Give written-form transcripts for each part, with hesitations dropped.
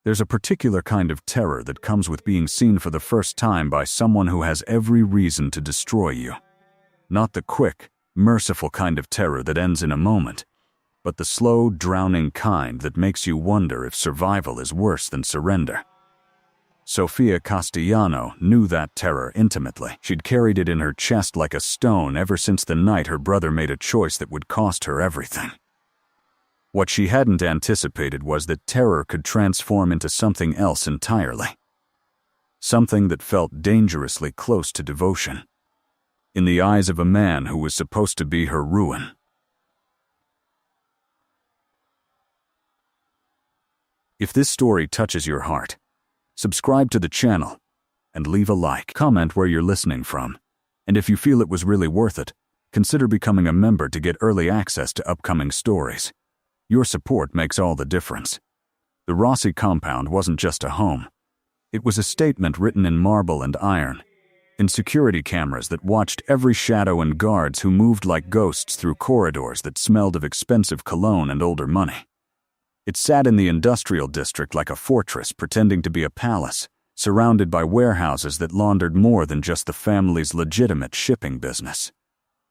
There's a particular kind of terror that comes with being seen for the first time by someone who has every reason to destroy you. Not the quick, merciful kind of terror that ends in a moment, but the slow, drowning kind that makes you wonder if survival is worse than surrender. Sofia Castellano knew that terror intimately. She'd carried it in her chest like a stone ever since the night her brother made a choice that would cost her everything. What she hadn't anticipated was that terror could transform into something else entirely. Something that felt dangerously close to devotion, in the eyes of a man who was supposed to be her ruin. If this story touches your heart, subscribe to the channel and leave a like. Comment where you're listening from, and if you feel it was really worth it, consider becoming a member to get early access to upcoming stories. Your support makes all the difference. The Rossi compound wasn't just a home. It was a statement written in marble and iron, in security cameras that watched every shadow and guards who moved like ghosts through corridors that smelled of expensive cologne and older money. It sat in the industrial district like a fortress pretending to be a palace, surrounded by warehouses that laundered more than just the family's legitimate shipping business.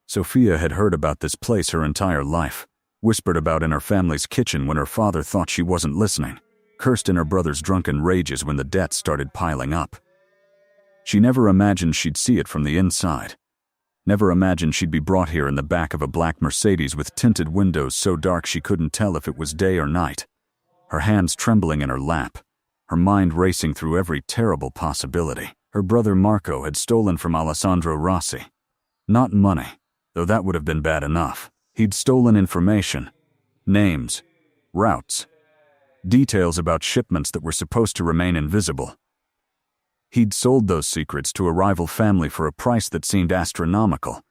Sofia had heard about this place her entire life, whispered about in her family's kitchen when her father thought she wasn't listening, cursed in her brother's drunken rages when the debt started piling up. She never imagined she'd see it from the inside. Never imagined she'd be brought here in the back of a black Mercedes with tinted windows so dark she couldn't tell if it was day or night, her hands trembling in her lap, her mind racing through every terrible possibility. Her brother Marco had stolen from Alessandro Rossi. Not money, though that would have been bad enough. He'd stolen information, names, routes, details about shipments that were supposed to remain invisible. He'd sold those secrets to a rival family for a price that seemed astronomical,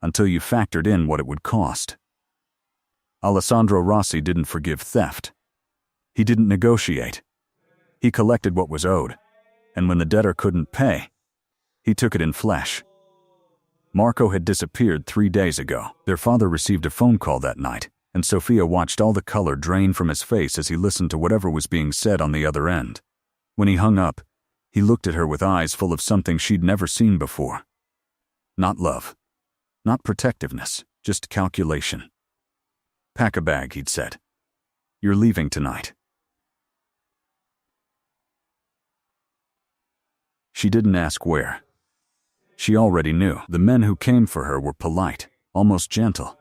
until you factored in what it would cost. Alessandro Rossi didn't forgive theft. He didn't negotiate. He collected what was owed, and when the debtor couldn't pay, he took it in flesh. Marco had disappeared 3 days ago. Their father received a phone call that night, and Sofia watched all the color drain from his face as he listened to whatever was being said on the other end. When he hung up, he looked at her with eyes full of something she'd never seen before. Not love, not protectiveness, just calculation. "Pack a bag," he'd said. "You're leaving tonight." She didn't ask where. She already knew. The men who came for her were polite, almost gentle.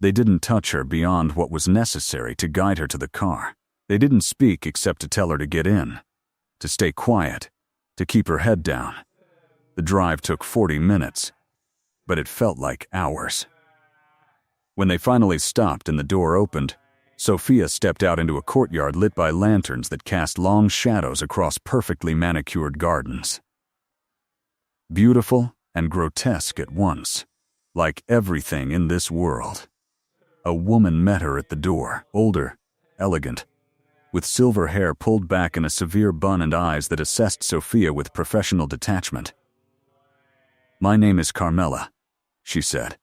They didn't touch her beyond what was necessary to guide her to the car. They didn't speak except to tell her to get in, to stay quiet, to keep her head down. The drive took 40 minutes, but it felt like hours. When they finally stopped and the door opened, Sofia stepped out into a courtyard lit by lanterns that cast long shadows across perfectly manicured gardens. Beautiful and grotesque at once, like everything in this world. A woman met her at the door, older, elegant, with silver hair pulled back in a severe bun and eyes that assessed Sofia with professional detachment. "My name is Carmela," she said.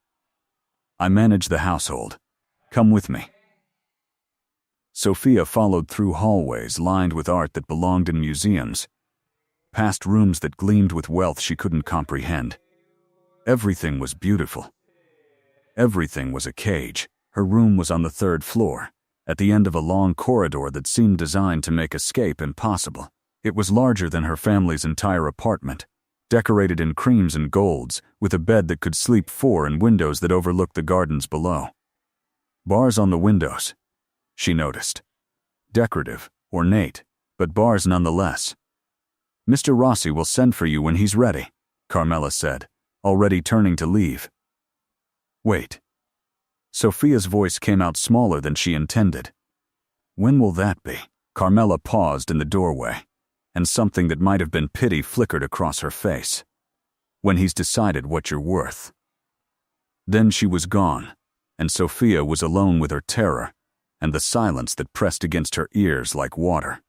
"I manage the household. Come with me." Sofia followed through hallways lined with art that belonged in museums, past rooms that gleamed with wealth she couldn't comprehend. Everything was beautiful. Everything was a cage. Her room was on the 3rd floor, at the end of a long corridor that seemed designed to make escape impossible. It was larger than her family's entire apartment, decorated in creams and golds, with a bed that could sleep 4 and windows that overlooked the gardens below. Bars on the windows, she noticed. Decorative, ornate, but bars nonetheless. "Mr. Rossi will send for you when he's ready," Carmela said, already turning to leave. "Wait." Sofia's voice came out smaller than she intended. "When will that be?" Carmela paused in the doorway, and something that might have been pity flickered across her face. "When he's decided what you're worth." Then she was gone, and Sofia was alone with her terror and the silence that pressed against her ears like water.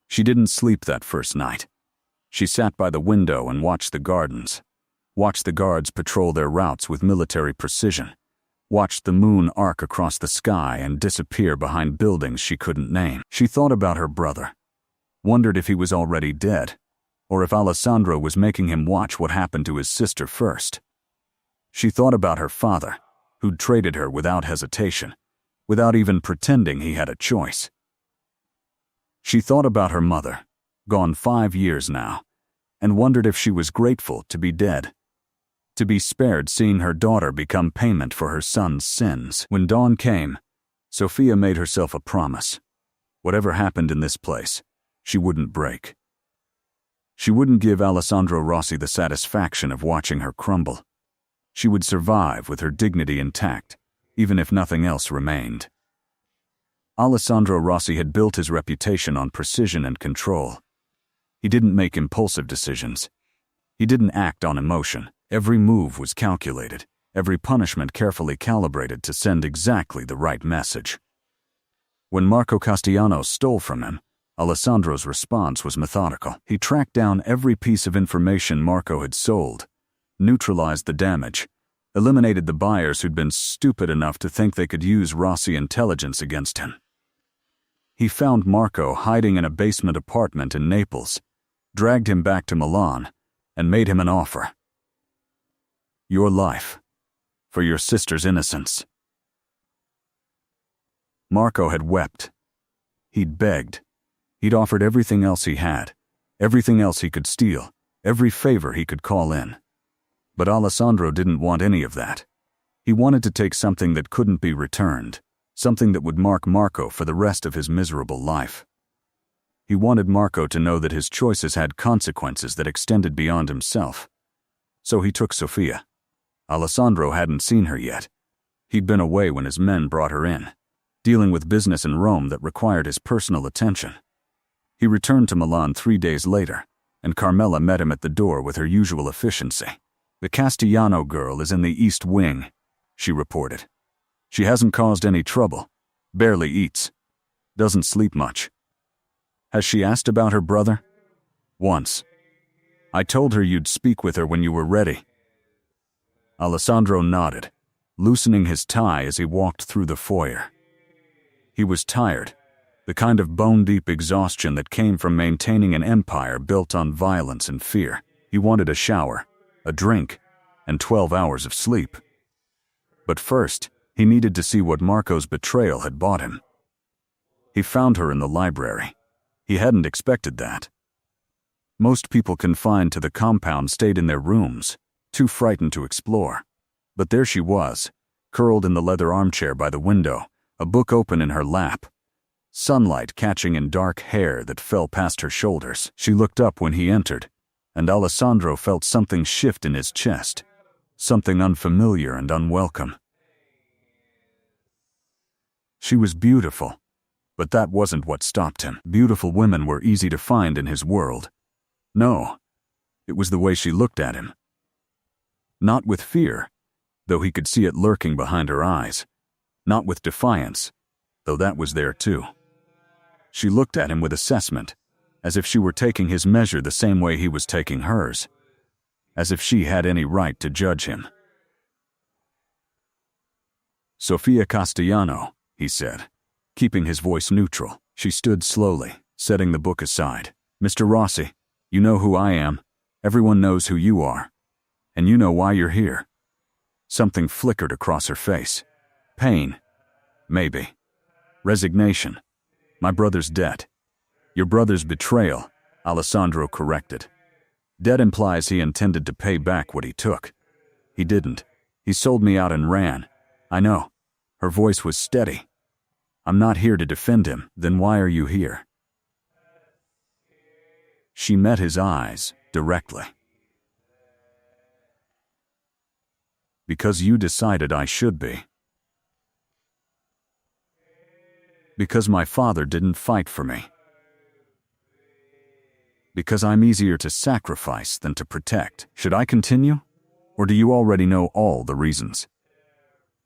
She didn't sleep that first night. She sat by the window and watched the gardens, watched the guards patrol their routes with military precision, watched the moon arc across the sky and disappear behind buildings she couldn't name. She thought about her brother, wondered if he was already dead, or if Alessandro was making him watch what happened to his sister first. She thought about her father, who'd traded her without hesitation, without even pretending he had a choice. She thought about her mother, gone 5 years now, and wondered if she was grateful to be dead, to be spared seeing her daughter become payment for her son's sins. When dawn came, Sofia made herself a promise. Whatever happened in this place, she wouldn't break. She wouldn't give Alessandro Rossi the satisfaction of watching her crumble. She would survive with her dignity intact, even if nothing else remained. Alessandro Rossi had built his reputation on precision and control. He didn't make impulsive decisions. He didn't act on emotion. Every move was calculated, every punishment carefully calibrated to send exactly the right message. When Marco Castellanos stole from him, Alessandro's response was methodical. He tracked down every piece of information Marco had sold, neutralized the damage, eliminated the buyers who'd been stupid enough to think they could use Rossi intelligence against him. He found Marco hiding in a basement apartment in Naples, dragged him back to Milan, and made him an offer. Your life, for your sister's innocence. Marco had wept. He'd begged. He'd offered everything else he had, everything else he could steal, every favor he could call in. But Alessandro didn't want any of that. He wanted to take something that couldn't be returned, something that would mark Marco for the rest of his miserable life. He wanted Marco to know that his choices had consequences that extended beyond himself. So he took Sofia. Alessandro hadn't seen her yet. He'd been away when his men brought her in, dealing with business in Rome that required his personal attention. He returned to Milan 3 days later, and Carmela met him at the door with her usual efficiency. The Castellano girl is in the East Wing, she reported. She hasn't caused any trouble, barely eats, doesn't sleep much. Has she asked about her brother? Once. I told her you'd speak with her when you were ready. Alessandro nodded, loosening his tie as he walked through the foyer. He was tired, the kind of bone-deep exhaustion that came from maintaining an empire built on violence and fear. He wanted a shower, a drink, and 12 hours of sleep. But first, he needed to see what Marco's betrayal had bought him. He found her in the library. He hadn't expected that. Most people confined to the compound stayed in their rooms, too frightened to explore. But there she was, curled in the leather armchair by the window, a book open in her lap, sunlight catching in dark hair that fell past her shoulders. She looked up when he entered, and Alessandro felt something shift in his chest, something unfamiliar and unwelcome. She was beautiful, but that wasn't what stopped him. Beautiful women were easy to find in his world. No, it was the way she looked at him. Not with fear, though he could see it lurking behind her eyes. Not with defiance, though that was there too. She looked at him with assessment, as if she were taking his measure the same way he was taking hers, as if she had any right to judge him. Sofia Castellano, he said, keeping his voice neutral. She stood slowly, setting the book aside. Mr. Rossi, you know who I am. Everyone knows who you are. And you know why you're here. Something flickered across her face. Pain. Maybe. Resignation. My brother's debt. Your brother's betrayal, Alessandro corrected. Debt implies he intended to pay back what he took. He didn't. He sold me out and ran. I know. Her voice was steady. I'm not here to defend him. Then why are you here? She met his eyes directly. Because you decided I should be. Because my father didn't fight for me. Because I'm easier to sacrifice than to protect. Should I continue? Or do you already know all the reasons?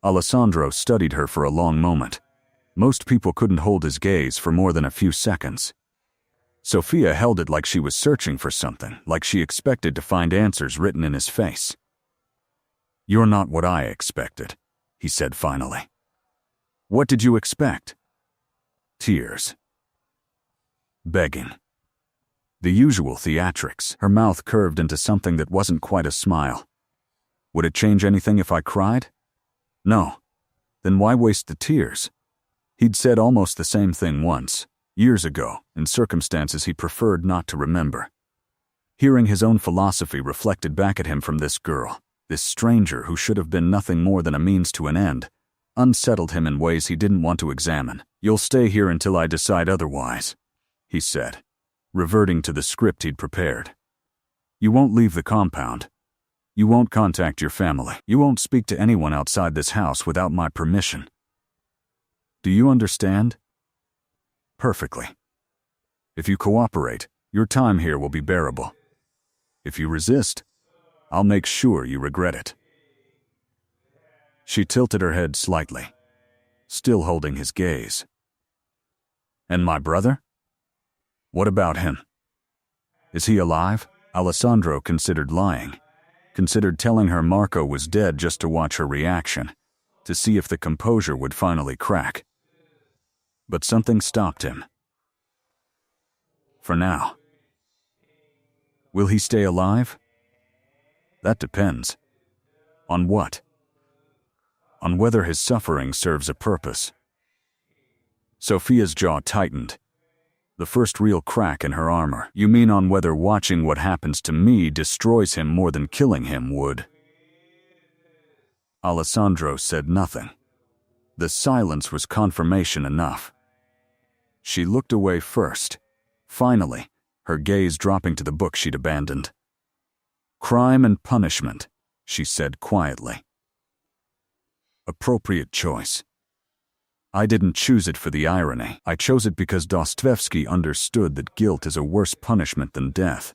Alessandro studied her for a long moment. Most people couldn't hold his gaze for more than a few seconds. Sofia held it like she was searching for something, like she expected to find answers written in his face. You're not what I expected, he said finally. What did you expect? Tears. Begging. The usual theatrics. Her mouth curved into something that wasn't quite a smile. Would it change anything if I cried? No. Then why waste the tears? He'd said almost the same thing once, years ago, in circumstances he preferred not to remember. Hearing his own philosophy reflected back at him from this girl, this stranger who should have been nothing more than a means to an end, unsettled him in ways he didn't want to examine. "You'll stay here until I decide otherwise," he said, reverting to the script he'd prepared. "You won't leave the compound. You won't contact your family. You won't speak to anyone outside this house without my permission. Do you understand?" "Perfectly. If you cooperate, your time here will be bearable. If you resist, I'll make sure you regret it." She tilted her head slightly, still holding his gaze. "And my brother? What about him? Is he alive?" Alessandro considered lying, considered telling her Marco was dead just to watch her reaction, to see if the composure would finally crack. But something stopped him. "For now." "Will he stay alive?" "That depends." "On what?" "On whether his suffering serves a purpose." Sophia's jaw tightened, the first real crack in her armor. "You mean on whether watching what happens to me destroys him more than killing him would?" Alessandro said nothing. The silence was confirmation enough. She looked away first, finally, her gaze dropping to the book she'd abandoned. "Crime and Punishment," she said quietly. "Appropriate choice. I didn't choose it for the irony. I chose it because Dostoevsky understood that guilt is a worse punishment than death.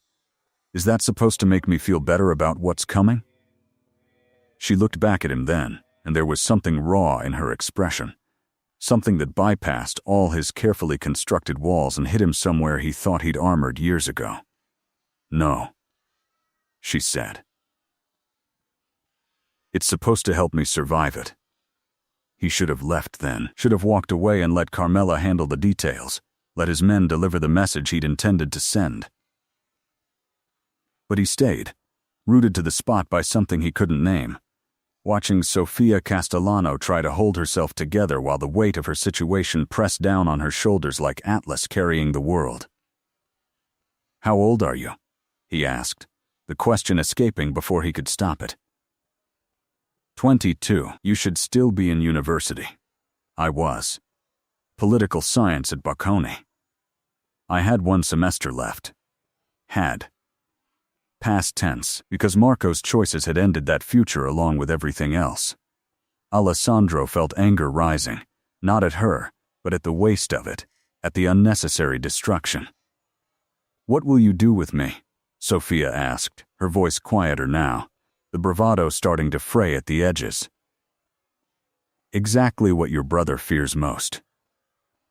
Is that supposed to make me feel better about what's coming?" She looked back at him then, and there was something raw in her expression, something that bypassed all his carefully constructed walls and hit him somewhere he thought he'd armored years ago. "No," she said. "It's supposed to help me survive it." He should have left then, should have walked away and let Carmela handle the details, let his men deliver the message he'd intended to send. But he stayed, rooted to the spot by something he couldn't name, watching Sofia Castellano try to hold herself together while the weight of her situation pressed down on her shoulders like Atlas carrying the world. "How old are you?" he asked, the question escaping before he could stop it. 22. You should still be in university. I was. Political science at Bocconi. I had 1 semester left. Had. Past tense, because Marco's choices had ended that future along with everything else. Alessandro felt anger rising, not at her, but at the waste of it, at the unnecessary destruction. "What will you do with me?" Sofia asked, her voice quieter now, the bravado starting to fray at the edges. "Exactly what your brother fears most.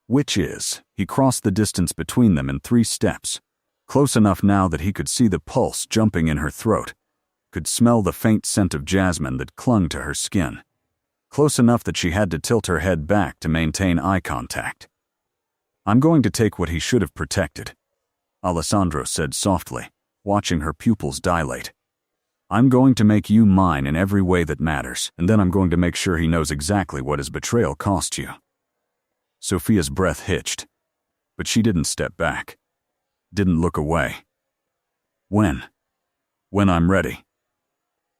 Which is," he crossed the distance between them in 3 steps, close enough now that he could see the pulse jumping in her throat, could smell the faint scent of jasmine that clung to her skin, close enough that she had to tilt her head back to maintain eye contact. "I'm going to take what he should have protected," Alessandro said softly, watching her pupils dilate. "I'm going to make you mine in every way that matters, and then I'm going to make sure he knows exactly what his betrayal cost you." Sofia's breath hitched, but she didn't step back, didn't look away. "When? When I'm ready.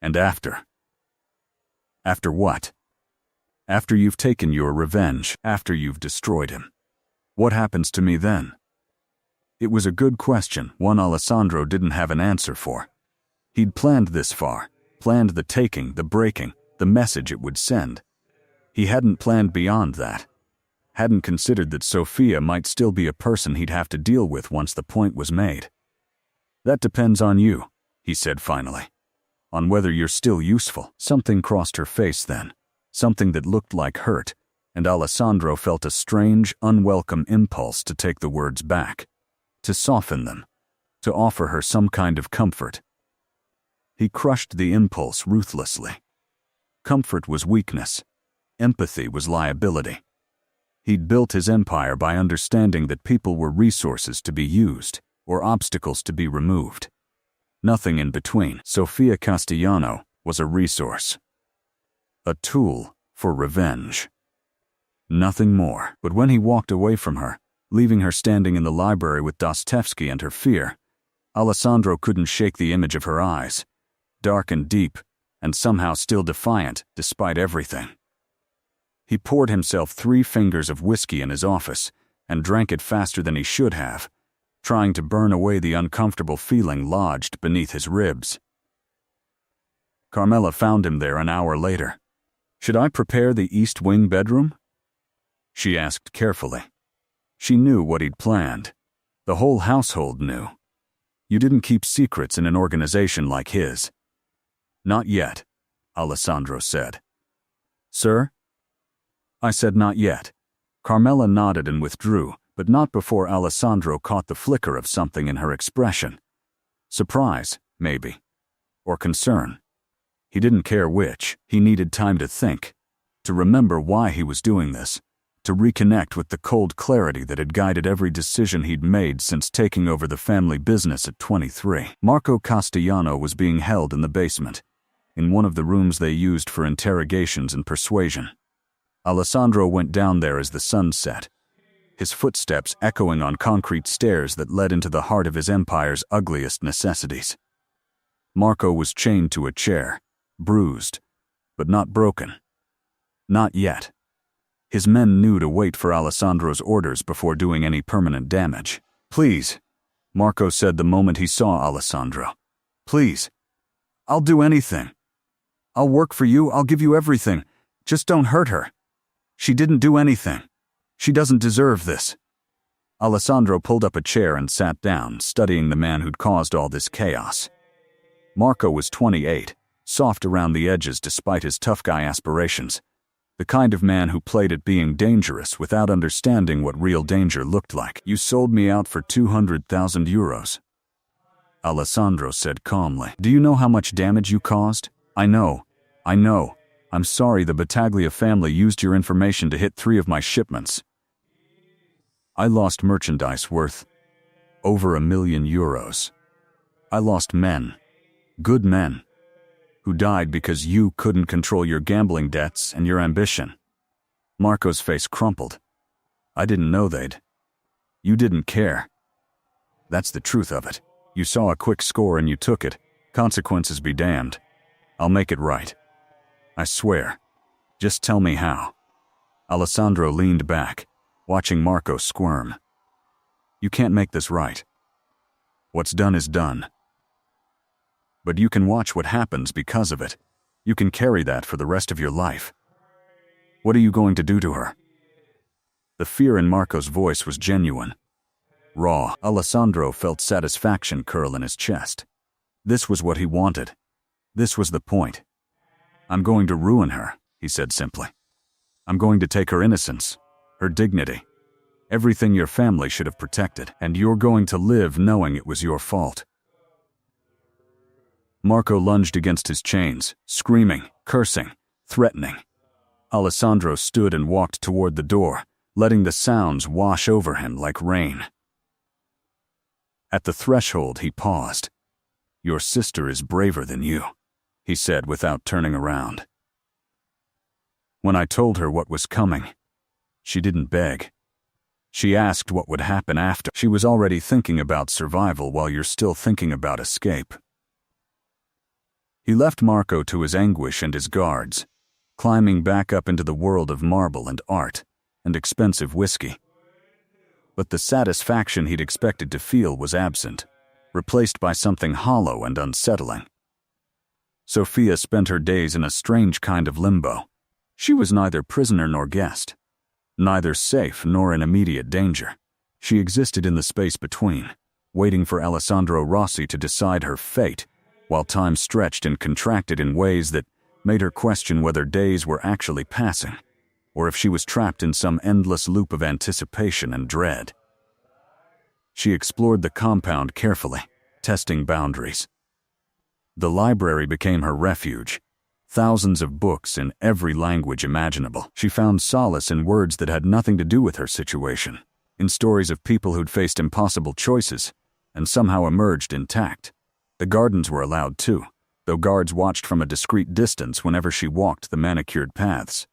And after." "After what?" "After you've taken your revenge, after you've destroyed him. What happens to me then?" It was a good question, one Alessandro didn't have an answer for. He'd planned this far, planned the taking, the breaking, the message it would send. He hadn't planned beyond that. Hadn't considered that Sofia might still be a person he'd have to deal with once the point was made. "That depends on you," he said finally. "On whether you're still useful." Something crossed her face then, something that looked like hurt, and Alessandro felt a strange, unwelcome impulse to take the words back, to soften them, to offer her some kind of comfort. He crushed the impulse ruthlessly. Comfort was weakness. Empathy was liability. He'd built his empire by understanding that people were resources to be used, or obstacles to be removed. Nothing in between. Sofia Castellano was a resource. A tool for revenge. Nothing more. But when he walked away from her, leaving her standing in the library with Dostoevsky and her fear, Alessandro couldn't shake the image of her eyes, dark and deep, and somehow still defiant despite everything. He poured himself 3 fingers of whiskey in his office and drank it faster than he should have, trying to burn away the uncomfortable feeling lodged beneath his ribs. Carmela found him there an hour later. "Should I prepare the East Wing bedroom?" she asked carefully. She knew what he'd planned. The whole household knew. You didn't keep secrets in an organization like his. "Not yet," Alessandro said. "Sir?" I said not yet. Carmela nodded and withdrew, but not before Alessandro caught the flicker of something in her expression. Surprise, maybe. Or concern. He didn't care which. He needed time to think, to remember why he was doing this, to reconnect with the cold clarity that had guided every decision he'd made since taking over the family business at 23. Marco Castellano was being held in the basement, in one of the rooms they used for interrogations and persuasion. Alessandro went down there as the sun set, his footsteps echoing on concrete stairs that led into the heart of his empire's ugliest necessities. Marco was chained to a chair, bruised, but not broken. Not yet. His men knew to wait for Alessandro's orders before doing any permanent damage. "Please," Marco said the moment he saw Alessandro. "Please. I'll do anything. I'll work for you, I'll give you everything. Just don't hurt her. She didn't do anything. She doesn't deserve this." Alessandro pulled up a chair and sat down, studying the man who'd caused all this chaos. Marco was 28, soft around the edges despite his tough guy aspirations, the kind of man who played at being dangerous without understanding what real danger looked like. "You sold me out for 200,000 euros. Alessandro said calmly. "Do you know how much damage you caused?" I know. I'm sorry the Battaglia family used your information to hit 3 of my shipments. I lost merchandise worth over €1 million. I lost men, good men, who died because you couldn't control your gambling debts and your ambition." Marco's face crumpled. "I didn't know they'd. You didn't care. That's the truth of it. You saw a quick score and you took it. Consequences be damned. I'll make it right. I swear. Just tell me how." Alessandro leaned back, watching Marco squirm. "You can't make this right. What's done is done. But you can watch what happens because of it. You can carry that for the rest of your life. What are you going to do to her?" The fear in Marco's voice was genuine. Raw. Alessandro felt satisfaction curl in his chest. This was what he wanted. This was the point. "I'm going to ruin her," he said simply. "I'm going to take her innocence, her dignity, everything your family should have protected, and you're going to live knowing it was your fault." Marco lunged against his chains, screaming, cursing, threatening. Alessandro stood and walked toward the door, letting the sounds wash over him like rain. At the threshold, he paused. "Your sister is braver than you," he said without turning around. "When I told her what was coming, she didn't beg. She asked what would happen after. She was already thinking about survival while you're still thinking about escape." He left Marco to his anguish and his guards, climbing back up into the world of marble and art and expensive whiskey. But the satisfaction he'd expected to feel was absent, replaced by something hollow and unsettling. Sofia spent her days in a strange kind of limbo. She was neither prisoner nor guest, neither safe nor in immediate danger. She existed in the space between, waiting for Alessandro Rossi to decide her fate, while time stretched and contracted in ways that made her question whether days were actually passing, or if she was trapped in some endless loop of anticipation and dread. She explored the compound carefully, testing boundaries. The library became her refuge. Thousands of books in every language imaginable. She found solace in words that had nothing to do with her situation, in stories of people who'd faced impossible choices, and somehow emerged intact. The gardens were allowed too, though guards watched from a discreet distance whenever she walked the manicured paths.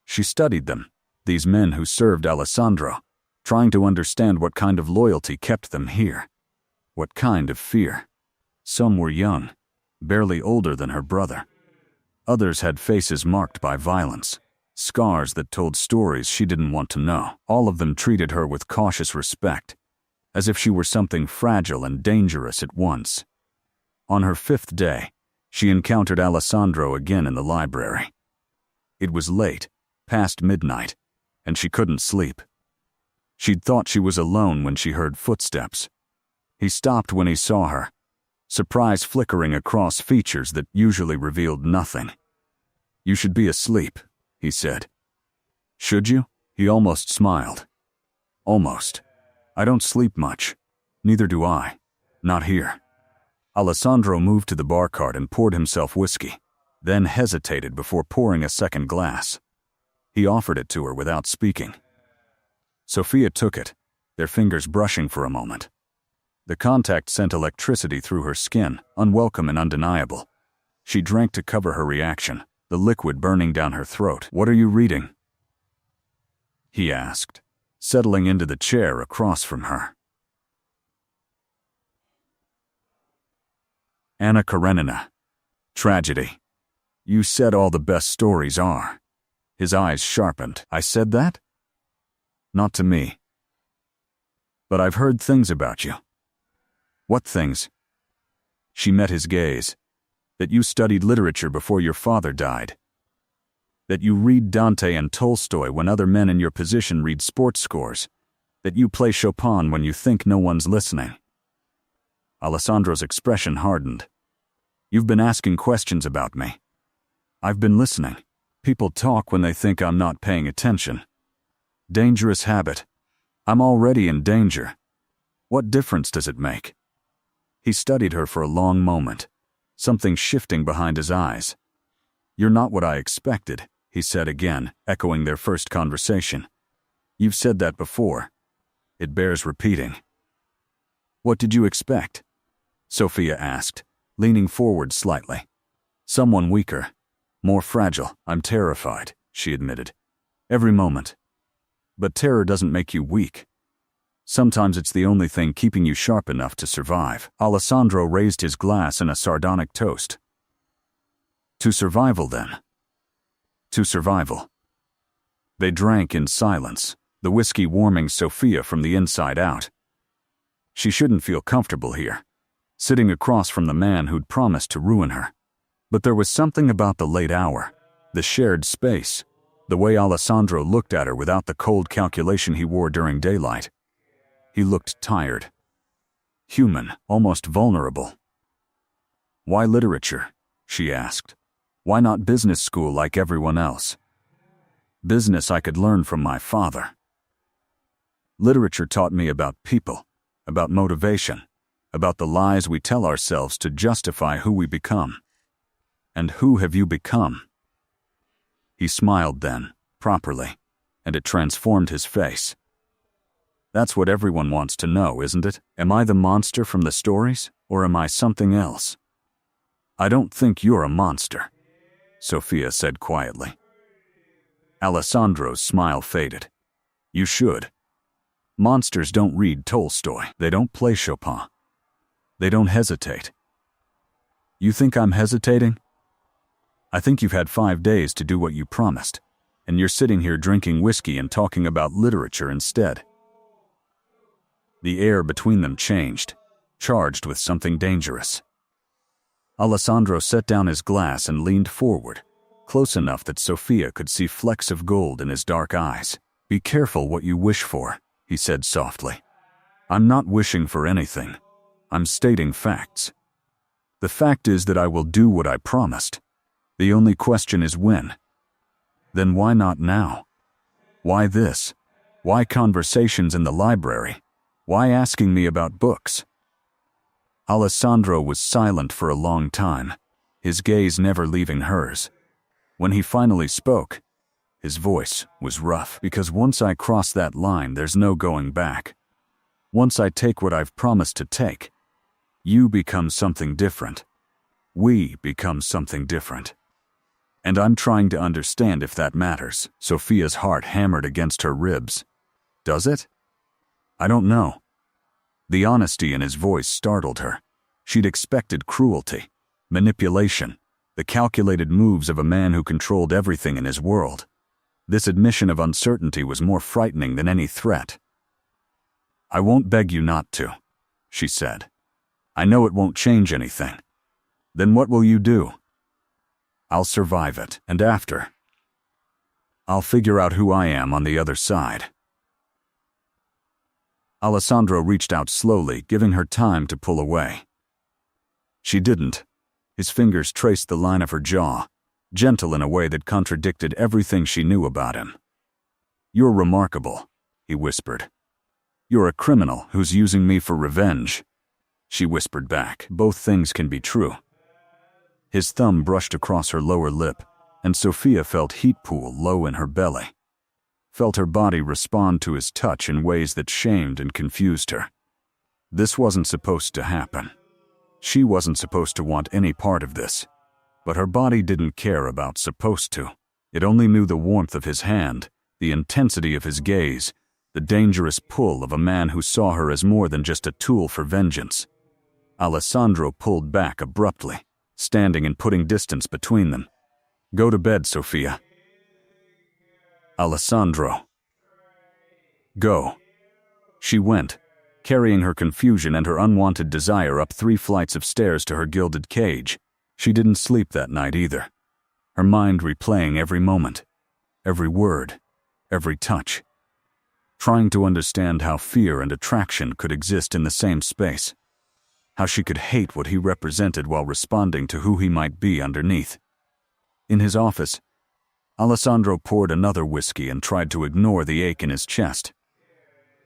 She studied them, these men who served Alessandro, trying to understand what kind of loyalty kept them here. What kind of fear. Some were young, barely older than her brother. Others had faces marked by violence, scars that told stories she didn't want to know. All of them treated her with cautious respect, as if she were something fragile and dangerous at once. On her 5th day, she encountered Alessandro again in the library. It was late, past midnight, and she couldn't sleep. She'd thought she was alone when she heard footsteps. He stopped when he saw her, surprise flickering across features that usually revealed nothing. "You should be asleep," he said. "Should you?" He almost smiled. "Almost. I don't sleep much. Neither do I. Not here." Alessandro moved to the bar cart and poured himself whiskey, then hesitated before pouring a second glass. He offered it to her without speaking. Sophia took it, their fingers brushing for a moment. The contact sent electricity through her skin, unwelcome and undeniable. She drank to cover her reaction, the liquid burning down her throat. "What are you reading?" he asked, settling into the chair across from her. Anna Karenina. Tragedy. "You said all the best stories are." His eyes sharpened. "I said that?" "Not to me. But I've heard things about you." "What things?" She met his gaze. "That you studied literature before your father died. That you read Dante and Tolstoy when other men in your position read sports scores. That you play Chopin when you think no one's listening." Alessandro's expression hardened. "You've been asking questions about me. I've been listening. People talk when they think I'm not paying attention. Dangerous habit. I'm already in danger. What difference does it make?" He studied her for a long moment, something shifting behind his eyes. "You're not what I expected," he said again, echoing their first conversation. "You've said that before. It bears repeating." "What did you expect?" Sophia asked, leaning forward slightly. "Someone weaker, more fragile. I'm terrified," she admitted. "Every moment. But terror doesn't make you weak. Sometimes it's the only thing keeping you sharp enough to survive." Alessandro raised his glass in a sardonic toast. "To survival, then." "To survival." They drank in silence, the whiskey warming Sophia from the inside out. She shouldn't feel comfortable here, sitting across from the man who'd promised to ruin her. But there was something about the late hour, the shared space, the way Alessandro looked at her without the cold calculation he wore during daylight. He looked tired, human, almost vulnerable. "Why literature?" she asked. "Why not business school like everyone else?" "Business I could learn from my father. Literature taught me about people, about motivation, about the lies we tell ourselves to justify who we become." "And who have you become?" He smiled then, properly, and it transformed his face. "That's what everyone wants to know, isn't it? Am I the monster from the stories, or am I something else?" "I don't think you're a monster," Sophia said quietly. Alessandro's smile faded. "You should. Monsters don't read Tolstoy. They don't play Chopin. They don't hesitate." "You think I'm hesitating?" "I think you've had 5 days to do what you promised, and you're sitting here drinking whiskey and talking about literature instead." The air between them changed, charged with something dangerous. Alessandro set down his glass and leaned forward, close enough that Sophia could see flecks of gold in his dark eyes. "Be careful what you wish for," he said softly. "I'm not wishing for anything. I'm stating facts. The fact is that I will do what I promised. The only question is when. Then why not now? Why this? Why conversations in the library? Why asking me about books?" Alessandro was silent for a long time, his gaze never leaving hers. When he finally spoke, his voice was rough. "Because once I cross that line, there's no going back. Once I take what I've promised to take, you become something different. We become something different. And I'm trying to understand if that matters." Sophia's heart hammered against her ribs. "Does it? I don't know." The honesty in his voice startled her. She'd expected cruelty, manipulation, the calculated moves of a man who controlled everything in his world. This admission of uncertainty was more frightening than any threat. "I won't beg you not to," she said. "I know it won't change anything." "Then what will you do?" "I'll survive it, and after, I'll figure out who I am on the other side." Alessandro reached out slowly, giving her time to pull away. She didn't. His fingers traced the line of her jaw, gentle in a way that contradicted everything she knew about him. "You're remarkable," he whispered. "You're a criminal who's using me for revenge." She whispered back, "Both things can be true." His thumb brushed across her lower lip, and Sophia felt heat pool low in her belly. Felt her body respond to his touch in ways that shamed and confused her. This wasn't supposed to happen. She wasn't supposed to want any part of this. But her body didn't care about supposed to. It only knew the warmth of his hand, the intensity of his gaze, the dangerous pull of a man who saw her as more than just a tool for vengeance. Alessandro pulled back abruptly, standing and putting distance between them. "Go to bed, Sophia." "Alessandro." "Go." She went, carrying her confusion and her unwanted desire up 3 flights of stairs to her gilded cage. She didn't sleep that night either, her mind replaying every moment, every word, every touch, trying to understand how fear and attraction could exist in the same space, how she could hate what he represented while responding to who he might be underneath. In his office, Alessandro poured another whiskey and tried to ignore the ache in his chest.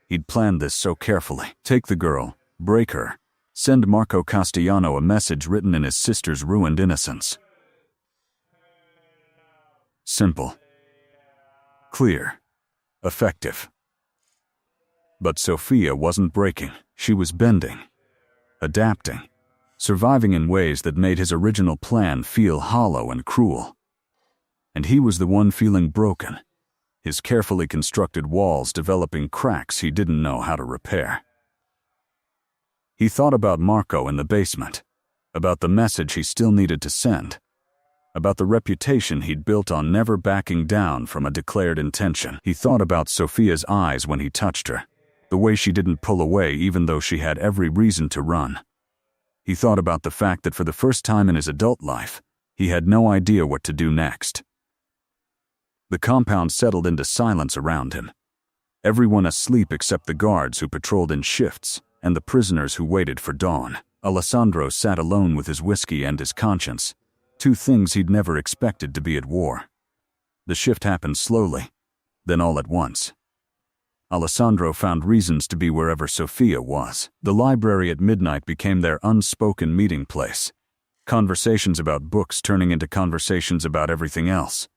He'd planned this so carefully. Take the girl, break her, send Marco Castellano a message written in his sister's ruined innocence. Simple. Clear. Effective. But Sophia wasn't breaking. She was bending. Adapting. Surviving in ways that made his original plan feel hollow and cruel. And he was the one feeling broken, his carefully constructed walls developing cracks he didn't know how to repair. He thought about Marco in the basement, about the message he still needed to send, about the reputation he'd built on never backing down from a declared intention. He thought about Sophia's eyes when he touched her, the way she didn't pull away even though she had every reason to run. He thought about the fact that for the first time in his adult life, he had no idea what to do next. The compound settled into silence around him. Everyone asleep except the guards who patrolled in shifts and the prisoners who waited for dawn. Alessandro sat alone with his whiskey and his conscience, 2 things he'd never expected to be at war. The shift happened slowly, then all at once. Alessandro found reasons to be wherever Sophia was. The library at midnight became their unspoken meeting place. Conversations about books turning into conversations about everything else.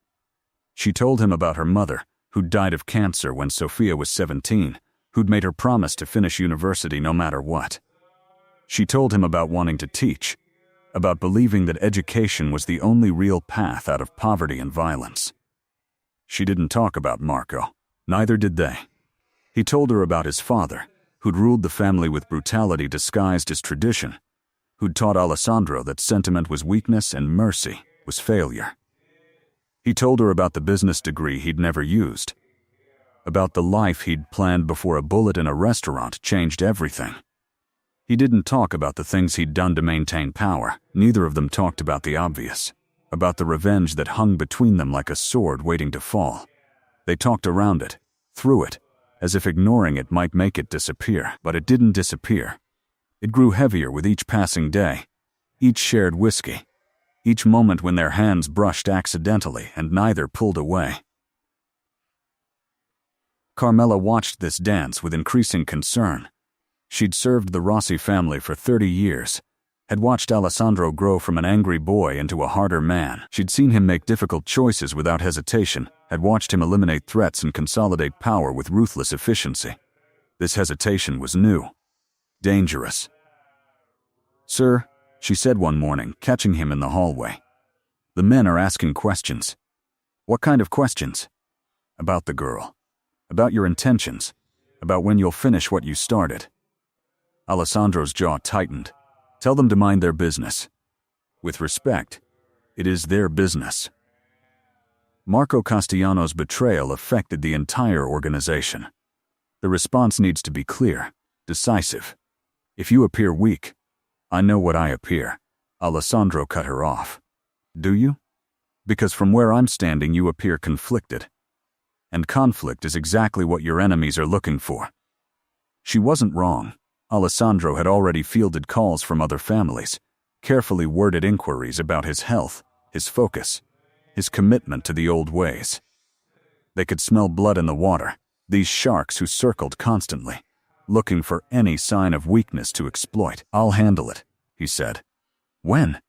She told him about her mother, who'd died of cancer when Sophia was 17, who'd made her promise to finish university no matter what. She told him about wanting to teach, about believing that education was the only real path out of poverty and violence. She didn't talk about Marco. Neither did they. He told her about his father, who'd ruled the family with brutality disguised as tradition, who'd taught Alessandro that sentiment was weakness and mercy was failure. He told her about the business degree he'd never used, about the life he'd planned before a bullet in a restaurant changed everything. He didn't talk about the things he'd done to maintain power. Neither of them talked about the obvious, about the revenge that hung between them like a sword waiting to fall. They talked around it, through it, as if ignoring it might make it disappear. But it didn't disappear. It grew heavier with each passing day, each shared whiskey, each moment when their hands brushed accidentally and neither pulled away. Carmela watched this dance with increasing concern. She'd served the Rossi family for 30 years, had watched Alessandro grow from an angry boy into a harder man. She'd seen him make difficult choices without hesitation, had watched him eliminate threats and consolidate power with ruthless efficiency. This hesitation was new, dangerous. "Sir," she said one morning, catching him in the hallway, "the men are asking questions." "What kind of questions?" "About the girl. About your intentions. About when you'll finish what you started." Alessandro's jaw tightened. "Tell them to mind their business. With respect, it is their business." Marco Castellano's betrayal affected the entire organization. The response needs to be clear, decisive. "If you appear weak, I know what I appear." Alessandro cut her off. "Do you? Because from where I'm standing you appear conflicted. And conflict is exactly what your enemies are looking for." She wasn't wrong. Alessandro had already fielded calls from other families, carefully worded inquiries about his health, his focus, his commitment to the old ways. They could smell blood in the water, these sharks who circled constantly, looking for any sign of weakness to exploit. "I'll handle it," he said. "When?"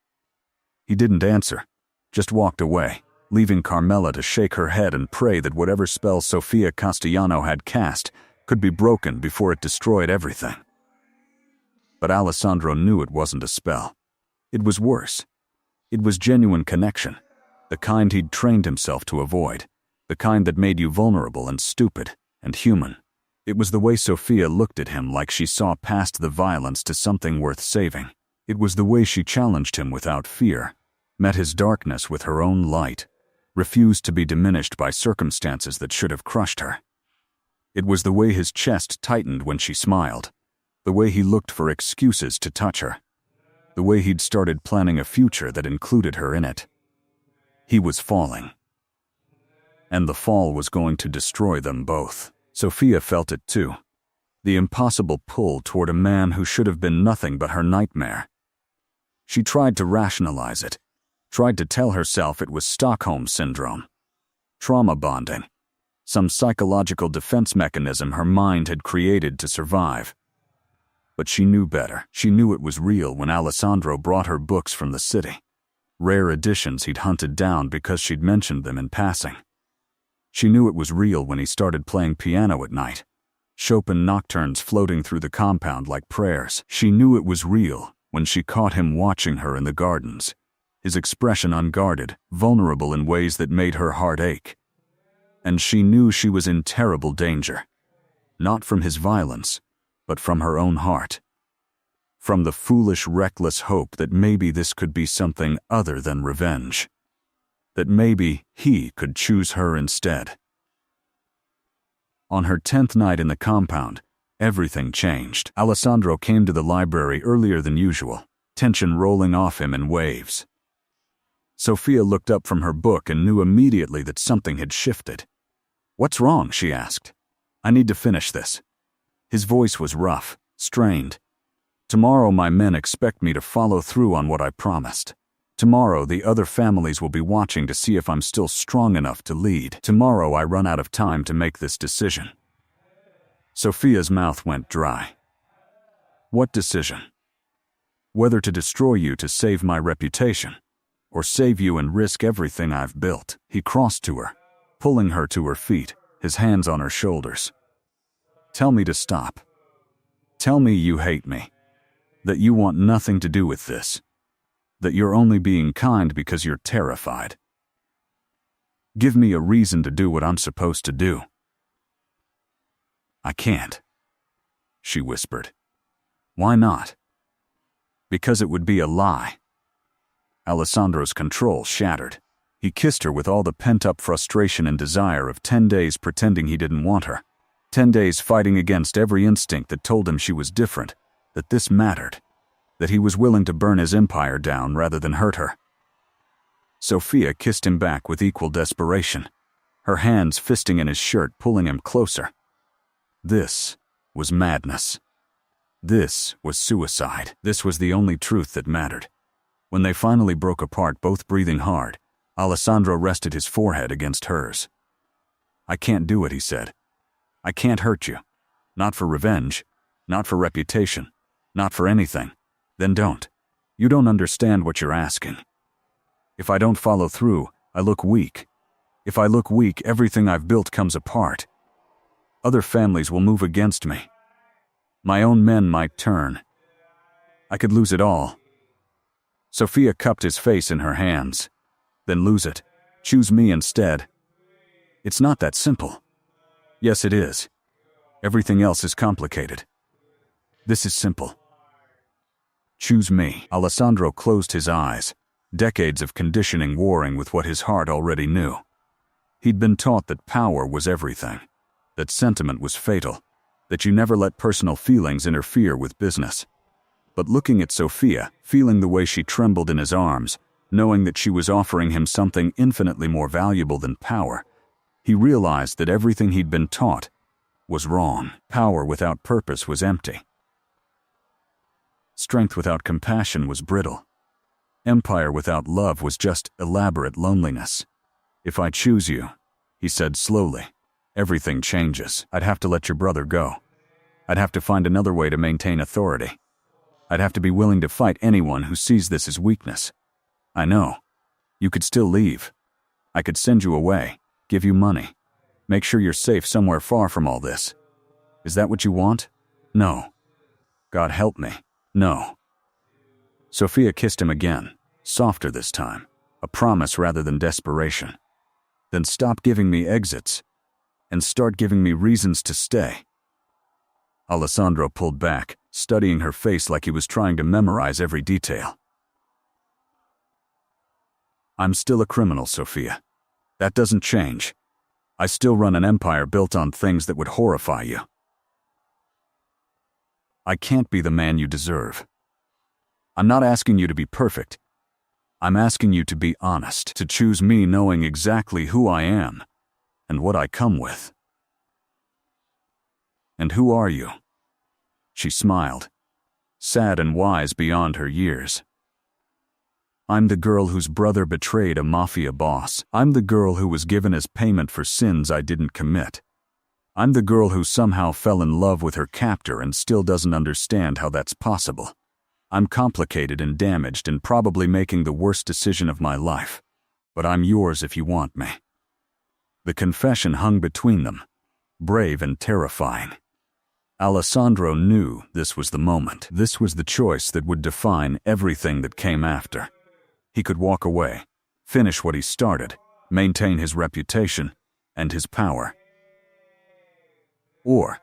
He didn't answer, just walked away, leaving Carmela to shake her head and pray that whatever spell Sofia Castellano had cast could be broken before it destroyed everything. But Alessandro knew it wasn't a spell. It was worse. It was genuine connection, the kind he'd trained himself to avoid, the kind that made you vulnerable and stupid and human. It was the way Sofia looked at him, like she saw past the violence to something worth saving. It was the way she challenged him without fear, met his darkness with her own light, refused to be diminished by circumstances that should have crushed her. It was the way his chest tightened when she smiled, the way he looked for excuses to touch her, the way he'd started planning a future that included her in it. He was falling. And the fall was going to destroy them both. Sofia felt it too. The impossible pull toward a man who should have been nothing but her nightmare. She tried to rationalize it, tried to tell herself it was Stockholm Syndrome, trauma bonding, some psychological defense mechanism her mind had created to survive. But she knew better. She knew it was real when Alessandro brought her books from the city, rare editions he'd hunted down because she'd mentioned them in passing. She knew it was real when he started playing piano at night, Chopin nocturnes floating through the compound like prayers. She knew it was real when she caught him watching her in the gardens, his expression unguarded, vulnerable in ways that made her heart ache. And she knew she was in terrible danger, not from his violence, but from her own heart. From the foolish, reckless hope that maybe this could be something other than revenge. That maybe he could choose her instead. On her 10th night in the compound, everything changed. Alessandro came to the library earlier than usual, tension rolling off him in waves. Sofia looked up from her book and knew immediately that something had shifted. "What's wrong?" she asked. "I need to finish this." His voice was rough, strained. "Tomorrow my men expect me to follow through on what I promised. Tomorrow the other families will be watching to see if I'm still strong enough to lead. Tomorrow I run out of time to make this decision." Sofia's mouth went dry. "What decision?" "Whether to destroy you to save my reputation, or save you and risk everything I've built." He crossed to her, pulling her to her feet, his hands on her shoulders. "Tell me to stop. Tell me you hate me, that you want nothing to do with this, that you're only being kind because you're terrified. Give me a reason to do what I'm supposed to do." "I can't," she whispered. "Why not?" "Because it would be a lie." Alessandro's control shattered. He kissed her with all the pent-up frustration and desire of 10 days pretending he didn't want her. 10 days fighting against every instinct that told him she was different, that this mattered, that he was willing to burn his empire down rather than hurt her. Sofia kissed him back with equal desperation, her hands fisting in his shirt, pulling him closer. This was madness. This was suicide. This was the only truth that mattered. When they finally broke apart, both breathing hard, Alessandro rested his forehead against hers. "I can't do it," he said. "I can't hurt you. Not for revenge, not for reputation, not for anything. Then don't. You don't understand what you're asking. If I don't follow through, I look weak. If I look weak, everything I've built comes apart. Other families will move against me. My own men might turn. I could lose it all. Sofia cupped his face in her hands. Then lose it. Choose me instead. It's not that simple. Yes, it is. Everything else is complicated. This is simple. Choose me. Alessandro closed his eyes, decades of conditioning warring with what his heart already knew. He'd been taught that power was everything, that sentiment was fatal, that you never let personal feelings interfere with business. But looking at Sofia, feeling the way she trembled in his arms, knowing that she was offering him something infinitely more valuable than power, he realized that everything he'd been taught was wrong. Power without purpose was empty. Strength without compassion was brittle. Empire without love was just elaborate loneliness. If I choose you, he said slowly, everything changes. I'd have to let your brother go. I'd have to find another way to maintain authority. I'd have to be willing to fight anyone who sees this as weakness. I know. You could still leave. I could send you away, give you money, make sure you're safe somewhere far from all this. Is that what you want? No. God help me. No. Sofia kissed him again, softer this time, a promise rather than desperation. Then stop giving me exits, and start giving me reasons to stay. Alessandro pulled back, studying her face like he was trying to memorize every detail. I'm still a criminal, Sofia. That doesn't change. I still run an empire built on things that would horrify you. I can't be the man you deserve. I'm not asking you to be perfect. I'm asking you to be honest, to choose me knowing exactly who I am and what I come with. And who are you? She smiled, sad and wise beyond her years. I'm the girl whose brother betrayed a mafia boss. I'm the girl who was given as payment for sins I didn't commit. I'm the girl who somehow fell in love with her captor and still doesn't understand how that's possible. I'm complicated and damaged and probably making the worst decision of my life, but I'm yours if you want me. The confession hung between them, brave and terrifying. Alessandro knew this was the moment. This was the choice that would define everything that came after. He could walk away, finish what he started, maintain his reputation and his power. Or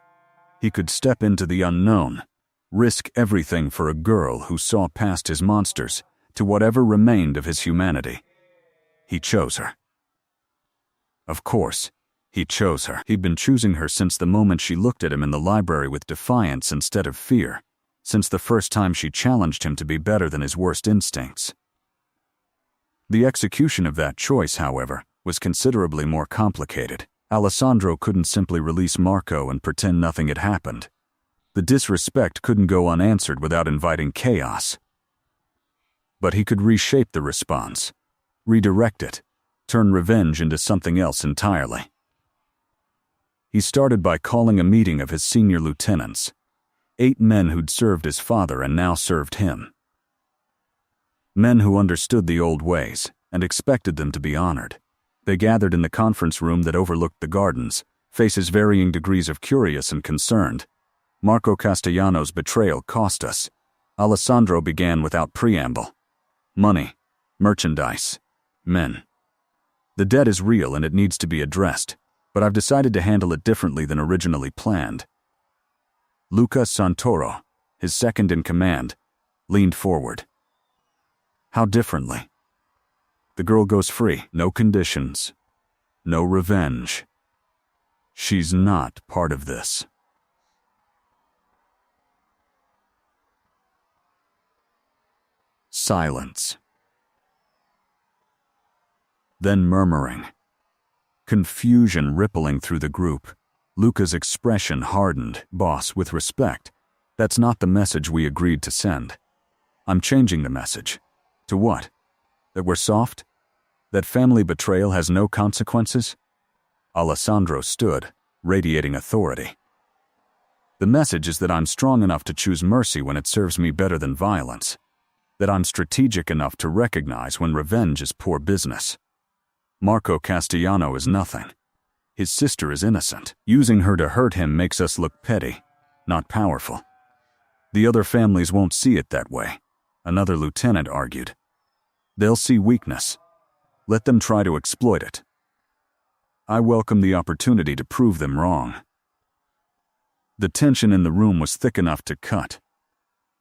he could step into the unknown, risk everything for a girl who saw past his monsters to whatever remained of his humanity. He chose her. Of course, he chose her. He'd been choosing her since the moment she looked at him in the library with defiance instead of fear, since the first time she challenged him to be better than his worst instincts. The execution of that choice, however, was considerably more complicated. Alessandro couldn't simply release Marco and pretend nothing had happened. The disrespect couldn't go unanswered without inviting chaos. But he could reshape the response, redirect it, turn revenge into something else entirely. He started by calling a meeting of his senior lieutenants, 8 men who'd served his father and now served him. Men who understood the old ways and expected them to be honored. They gathered in the conference room that overlooked the gardens, faces varying degrees of curious and concerned. Marco Castellano's betrayal cost us. Alessandro began without preamble. Money, merchandise, men. The debt is real and it needs to be addressed, but I've decided to handle it differently than originally planned. Luca Santoro, his second in command, leaned forward. How differently? The girl goes free, no conditions, no revenge. She's not part of this. Silence. Then murmuring. Confusion rippling through the group. Luca's expression hardened. Boss, with respect, that's not the message we agreed to send. I'm changing the message. To what? That we're soft? That family betrayal has no consequences? Alessandro stood, radiating authority. The message is that I'm strong enough to choose mercy when it serves me better than violence. That I'm strategic enough to recognize when revenge is poor business. Marco Castellano is nothing. His sister is innocent. Using her to hurt him makes us look petty, not powerful. The other families won't see it that way, another lieutenant argued. They'll see weakness. Let them try to exploit it. I welcome the opportunity to prove them wrong. The tension in the room was thick enough to cut.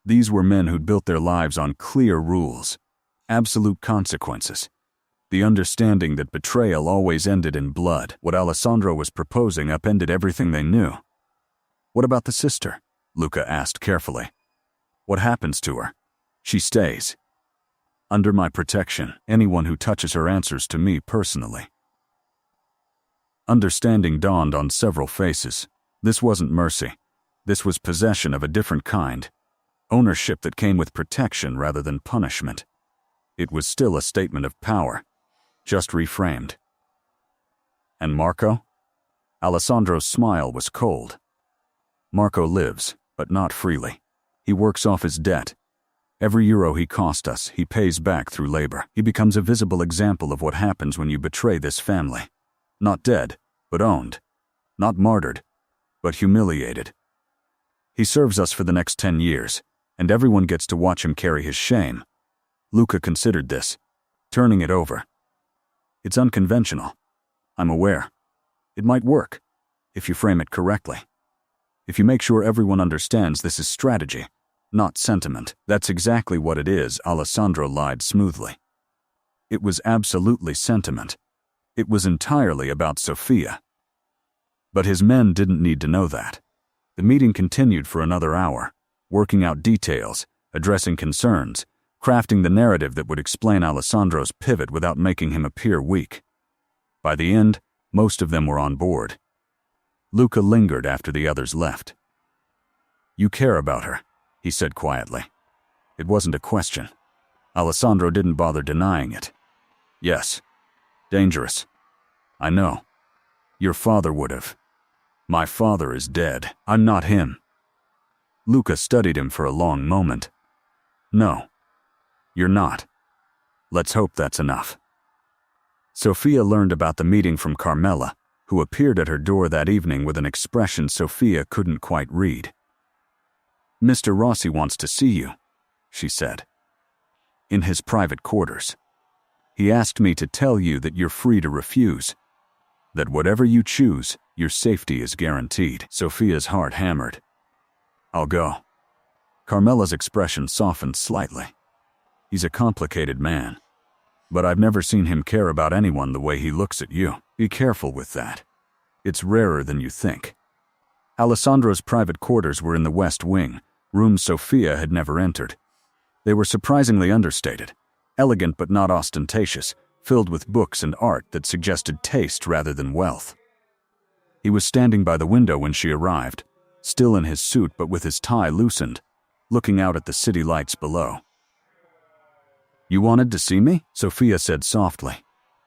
These were men who'd built their lives on clear rules, absolute consequences, the understanding that betrayal always ended in blood. What Alessandro was proposing upended everything they knew. What about the sister? Luca asked carefully. What happens to her? She stays. Under my protection, anyone who touches her answers to me personally. Understanding dawned on several faces. This wasn't mercy. This was possession of a different kind. Ownership that came with protection rather than punishment. It was still a statement of power, just reframed. And Marco? Alessandro's smile was cold. Marco lives, but not freely. He works off his debt. Every euro he cost us, he pays back through labor. He becomes a visible example of what happens when you betray this family. Not dead, but owned. Not martyred, but humiliated. He serves us for the next 10 years, and everyone gets to watch him carry his shame. Luca considered this, turning it over. It's unconventional. I'm aware. It might work, if you frame it correctly. If you make sure everyone understands this is strategy, not sentiment. That's exactly what it is, Alessandro lied smoothly. It was absolutely sentiment. It was entirely about Sofia. But his men didn't need to know that. The meeting continued for another hour, working out details, addressing concerns, crafting the narrative that would explain Alessandro's pivot without making him appear weak. By the end, most of them were on board. Luca lingered after the others left. You care about her, he said quietly. It wasn't a question. Alessandro didn't bother denying it. Yes. Dangerous. I know. Your father would have. My father is dead. I'm not him. Luca studied him for a long moment. No. You're not. Let's hope that's enough. Sofia learned about the meeting from Carmela, who appeared at her door that evening with an expression Sofia couldn't quite read. Mr. Rossi wants to see you, she said. In his private quarters. He asked me to tell you that you're free to refuse. That whatever you choose, your safety is guaranteed. Sofia's heart hammered. I'll go. Carmela's expression softened slightly. He's a complicated man, but I've never seen him care about anyone the way he looks at you. Be careful with that. It's rarer than you think. Alessandro's private quarters were in the West Wing, rooms Sofia had never entered. They were surprisingly understated, elegant but not ostentatious, filled with books and art that suggested taste rather than wealth. He was standing by the window when she arrived, still in his suit but with his tie loosened, looking out at the city lights below. You wanted to see me? Sofia said softly.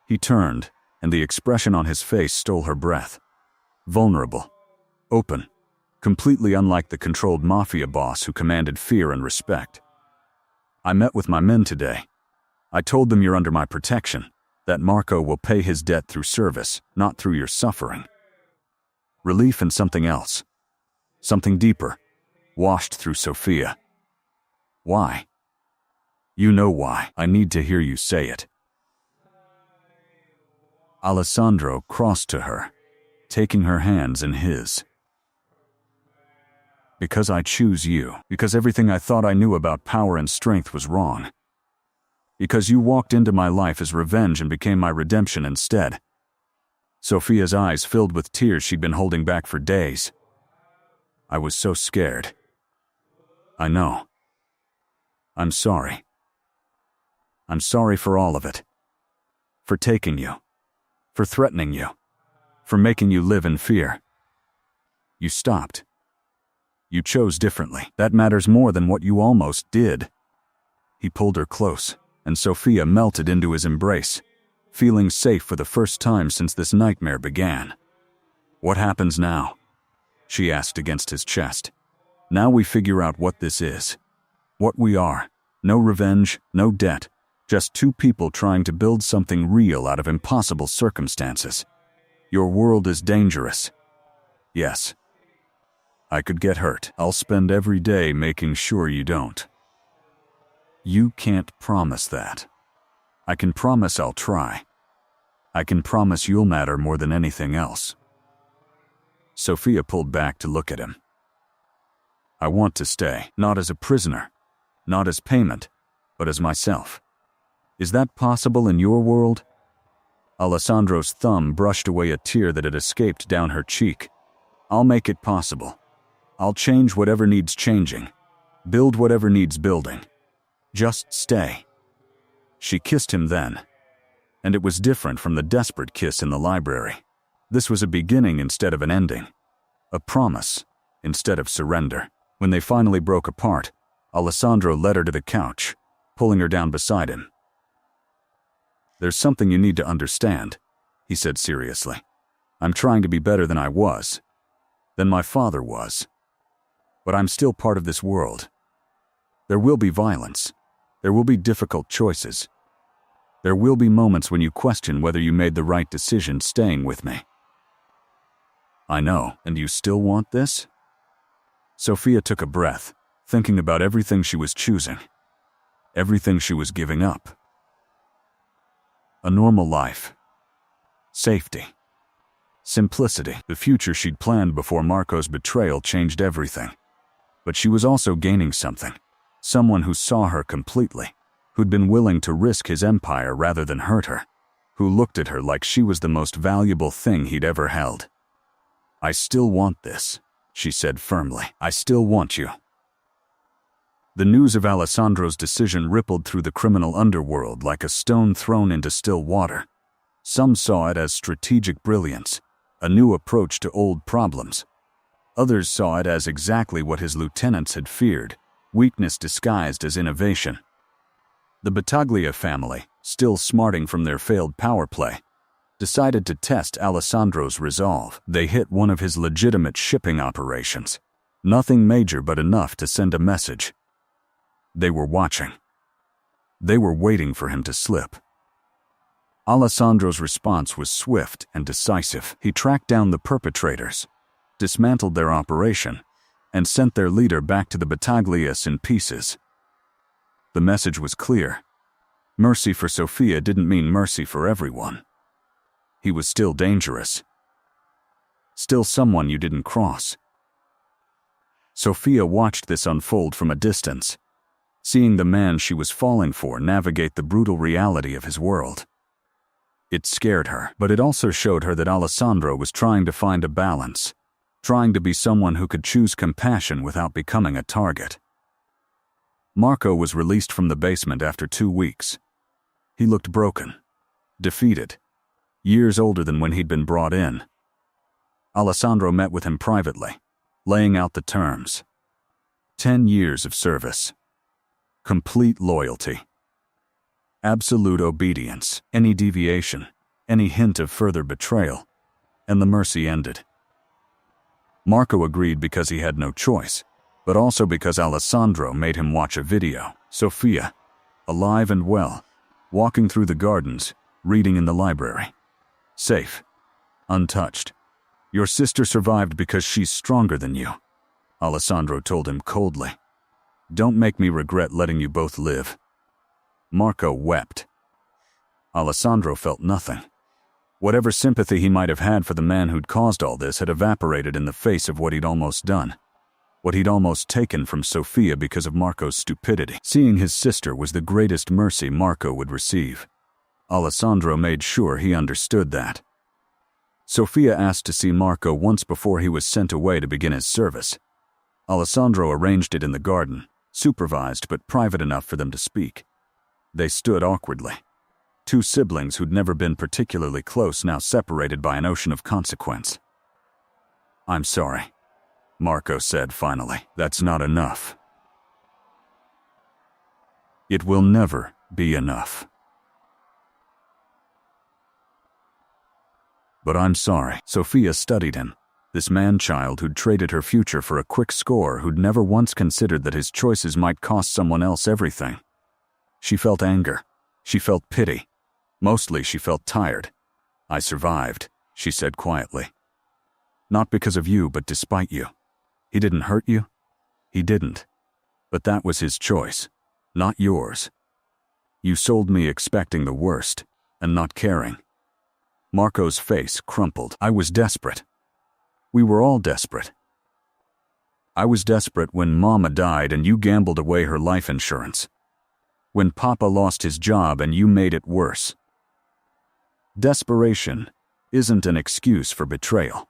He turned, and the expression on his face stole her breath. Vulnerable. Open. Completely unlike the controlled Mafia boss who commanded fear and respect. I met with my men today. I told them you're under my protection, that Marco will pay his debt through service, not through your suffering. Relief and something else. Something deeper, washed through Sofia. Why? You know why. I need to hear you say it. Alessandro crossed to her, taking her hands in his. Because I choose you. Because everything I thought I knew about power and strength was wrong. Because you walked into my life as revenge and became my redemption instead. Sofia's eyes filled with tears she'd been holding back for days. I was so scared. I know. I'm sorry. I'm sorry for all of it. For taking you. For threatening you. For making you live in fear. You stopped. You chose differently. That matters more than what you almost did. He pulled her close, and Sofia melted into his embrace, feeling safe for the first time since this nightmare began. What happens now? She asked against his chest. Now we figure out what this is. What we are. No revenge, no debt. Just two people trying to build something real out of impossible circumstances. Your world is dangerous. Yes. I could get hurt. I'll spend every day making sure you don't. You can't promise that. I can promise I'll try. I can promise you'll matter more than anything else. Sophia pulled back to look at him. I want to stay, not as a prisoner, not as payment, but as myself. Is that possible in your world? Alessandro's thumb brushed away a tear that had escaped down her cheek. I'll make it possible. I'll change whatever needs changing, build whatever needs building. Just stay. She kissed him then, and it was different from the desperate kiss in the library. This was a beginning instead of an ending, a promise instead of surrender. When they finally broke apart, Alessandro led her to the couch, pulling her down beside him. There's something you need to understand, he said seriously. I'm trying to be better than I was, than my father was. But I'm still part of this world. There will be violence. There will be difficult choices. There will be moments when you question whether you made the right decision staying with me. I know, and you still want this? Sophia took a breath, thinking about everything she was choosing, everything she was giving up. A normal life, safety, simplicity. The future she'd planned before Marco's betrayal changed everything. But she was also gaining something, someone who saw her completely, who'd been willing to risk his empire rather than hurt her, who looked at her like she was the most valuable thing he'd ever held. I still want this, she said firmly. I still want you. The news of Alessandro's decision rippled through the criminal underworld like a stone thrown into still water. Some saw it as strategic brilliance, a new approach to old problems. Others saw it as exactly what his lieutenants had feared, weakness disguised as innovation. The Battaglia family, still smarting from their failed power play, decided to test Alessandro's resolve. They hit one of his legitimate shipping operations. Nothing major but enough to send a message. They were watching. They were waiting for him to slip. Alessandro's response was swift and decisive. He tracked down the perpetrators, dismantled their operation, and sent their leader back to the Battaglias in pieces. The message was clear. Mercy for Sophia didn't mean mercy for everyone. He was still dangerous. Still someone you didn't cross. Sophia watched this unfold from a distance, seeing the man she was falling for navigate the brutal reality of his world. It scared her, but it also showed her that Alessandro was trying to find a balance, trying to be someone who could choose compassion without becoming a target. Marco was released from the basement after 2 weeks. He looked broken, defeated, years older than when he'd been brought in. Alessandro met with him privately, laying out the terms. 10 years of service. Complete loyalty. Absolute obedience. Any deviation, any hint of further betrayal, and the mercy ended. Marco agreed because he had no choice, but also because Alessandro made him watch a video. Sophia, alive and well, walking through the gardens, reading in the library. Safe. Untouched. Your sister survived because she's stronger than you, Alessandro told him coldly. Don't make me regret letting you both live. Marco wept. Alessandro felt nothing. Whatever sympathy he might have had for the man who'd caused all this had evaporated in the face of what he'd almost done, what he'd almost taken from Sophia because of Marco's stupidity. Seeing his sister was the greatest mercy Marco would receive. Alessandro made sure he understood that. Sophia asked to see Marco once before he was sent away to begin his service. Alessandro arranged it in the garden, supervised but private enough for them to speak. They stood awkwardly. Two siblings who'd never been particularly close, now separated by an ocean of consequence. I'm sorry, Marco said finally. That's not enough. It will never be enough. But I'm sorry. Sophia studied him, this man-child who'd traded her future for a quick score, who'd never once considered that his choices might cost someone else everything. She felt anger. She felt pity. Mostly she felt tired. I survived, she said quietly. Not because of you, but despite you. He didn't hurt you? He didn't. But that was his choice, not yours. You sold me expecting the worst, and not caring. Marco's face crumpled. I was desperate. We were all desperate. I was desperate when Mama died and you gambled away her life insurance. When Papa lost his job and you made it worse. Desperation isn't an excuse for betrayal.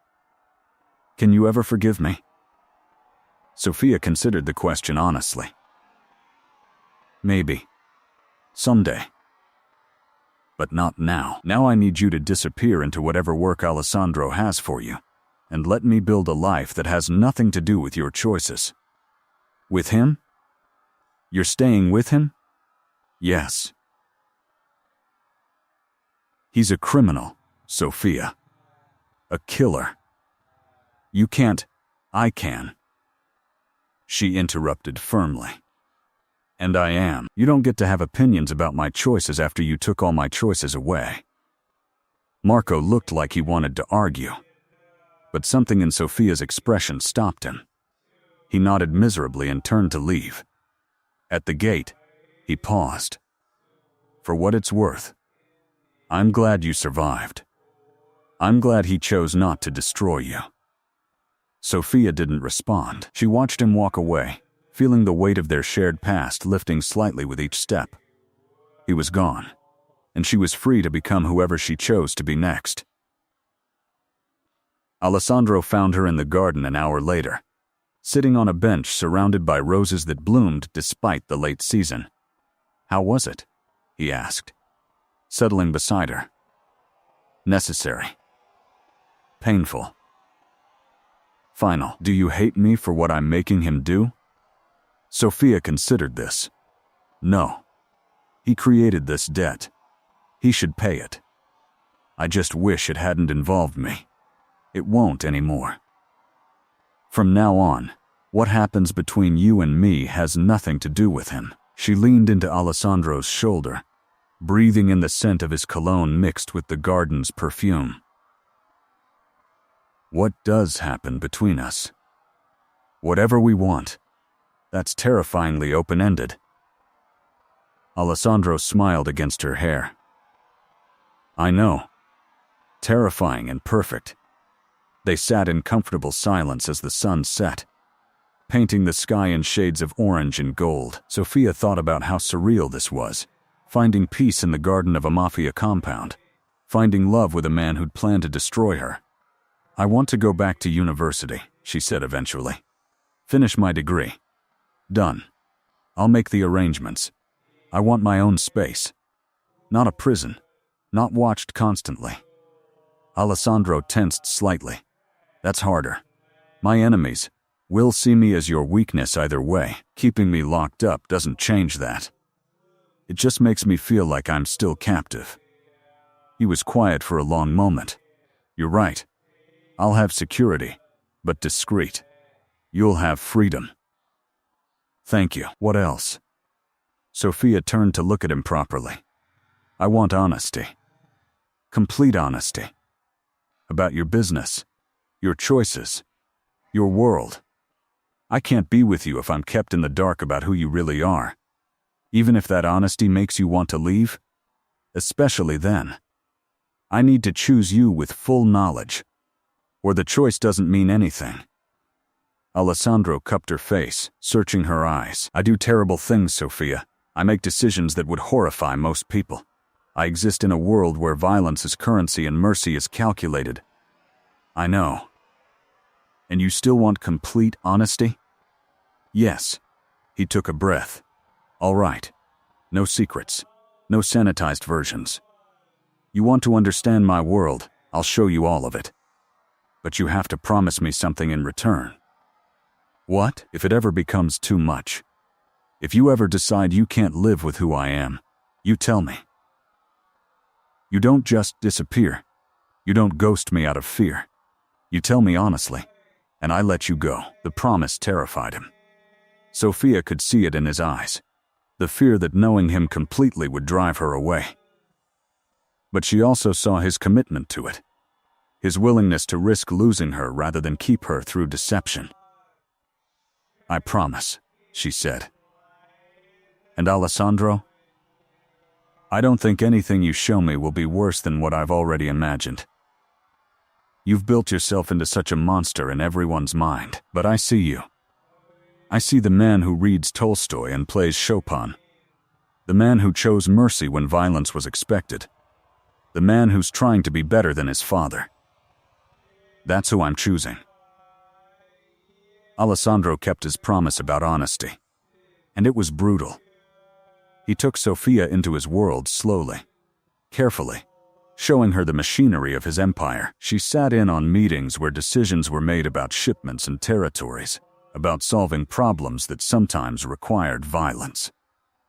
Can you ever forgive me? Sophia considered the question honestly. Maybe. Someday. But not now. Now I need you to disappear into whatever work Alessandro has for you, and let me build a life that has nothing to do with your choices. With him? You're staying with him? Yes. He's a criminal, Sophia. A killer. You can't. I can. She interrupted firmly. And I am. You don't get to have opinions about my choices after you took all my choices away. Marco looked like he wanted to argue, but something in Sophia's expression stopped him. He nodded miserably and turned to leave. At the gate, he paused. For what it's worth, I'm glad you survived. I'm glad he chose not to destroy you. Sophia didn't respond. She watched him walk away, feeling the weight of their shared past lifting slightly with each step. He was gone, and she was free to become whoever she chose to be next. Alessandro found her in the garden an hour later, sitting on a bench surrounded by roses that bloomed despite the late season. How was it? He asked, settling beside her. Necessary. Painful. Final. Do you hate me for what I'm making him do? Sophia considered this. No. He created this debt. He should pay it. I just wish it hadn't involved me. It won't anymore. From now on, what happens between you and me has nothing to do with him. She leaned into Alessandro's shoulder, breathing in the scent of his cologne mixed with the garden's perfume. What does happen between us? Whatever we want. That's terrifyingly open-ended. Alessandro smiled against her hair. I know. Terrifying and perfect. They sat in comfortable silence as the sun set, painting the sky in shades of orange and gold. Sophia thought about how surreal this was, finding peace in the garden of a Mafia compound, finding love with a man who'd planned to destroy her. I want to go back to university, she said eventually. Finish my degree. Done. I'll make the arrangements. I want my own space. Not a prison. Not watched constantly. Alessandro tensed slightly. That's harder. My enemies will see me as your weakness either way. Keeping me locked up doesn't change that. It just makes me feel like I'm still captive. He was quiet for a long moment. You're right. I'll have security, but discreet. You'll have freedom. Thank you. What else? Sophia turned to look at him properly. I want honesty. Complete honesty. About your business, your choices, your world. I can't be with you if I'm kept in the dark about who you really are. Even if that honesty makes you want to leave. Especially then. I need to choose you with full knowledge, or the choice doesn't mean anything. Alessandro cupped her face, searching her eyes. I do terrible things, Sophia. I make decisions that would horrify most people. I exist in a world where violence is currency and mercy is calculated. I know. And you still want complete honesty? Yes. He took a breath. All right. No secrets. No sanitized versions. You want to understand my world, I'll show you all of it. But you have to promise me something in return. What? If it ever becomes too much? If you ever decide you can't live with who I am, you tell me. You don't just disappear. You don't ghost me out of fear. You tell me honestly, and I let you go. The promise terrified him. Sophia could see it in his eyes, the fear that knowing him completely would drive her away. But she also saw his commitment to it, his willingness to risk losing her rather than keep her through deception. I promise, she said. And Alessandro? I don't think anything you show me will be worse than what I've already imagined. You've built yourself into such a monster in everyone's mind, but I see you. I see the man who reads Tolstoy and plays Chopin. The man who chose mercy when violence was expected. The man who's trying to be better than his father. That's who I'm choosing. Alessandro kept his promise about honesty. And it was brutal. He took Sofia into his world slowly, carefully, showing her the machinery of his empire. She sat in on meetings where decisions were made about shipments and territories, about solving problems that sometimes required violence.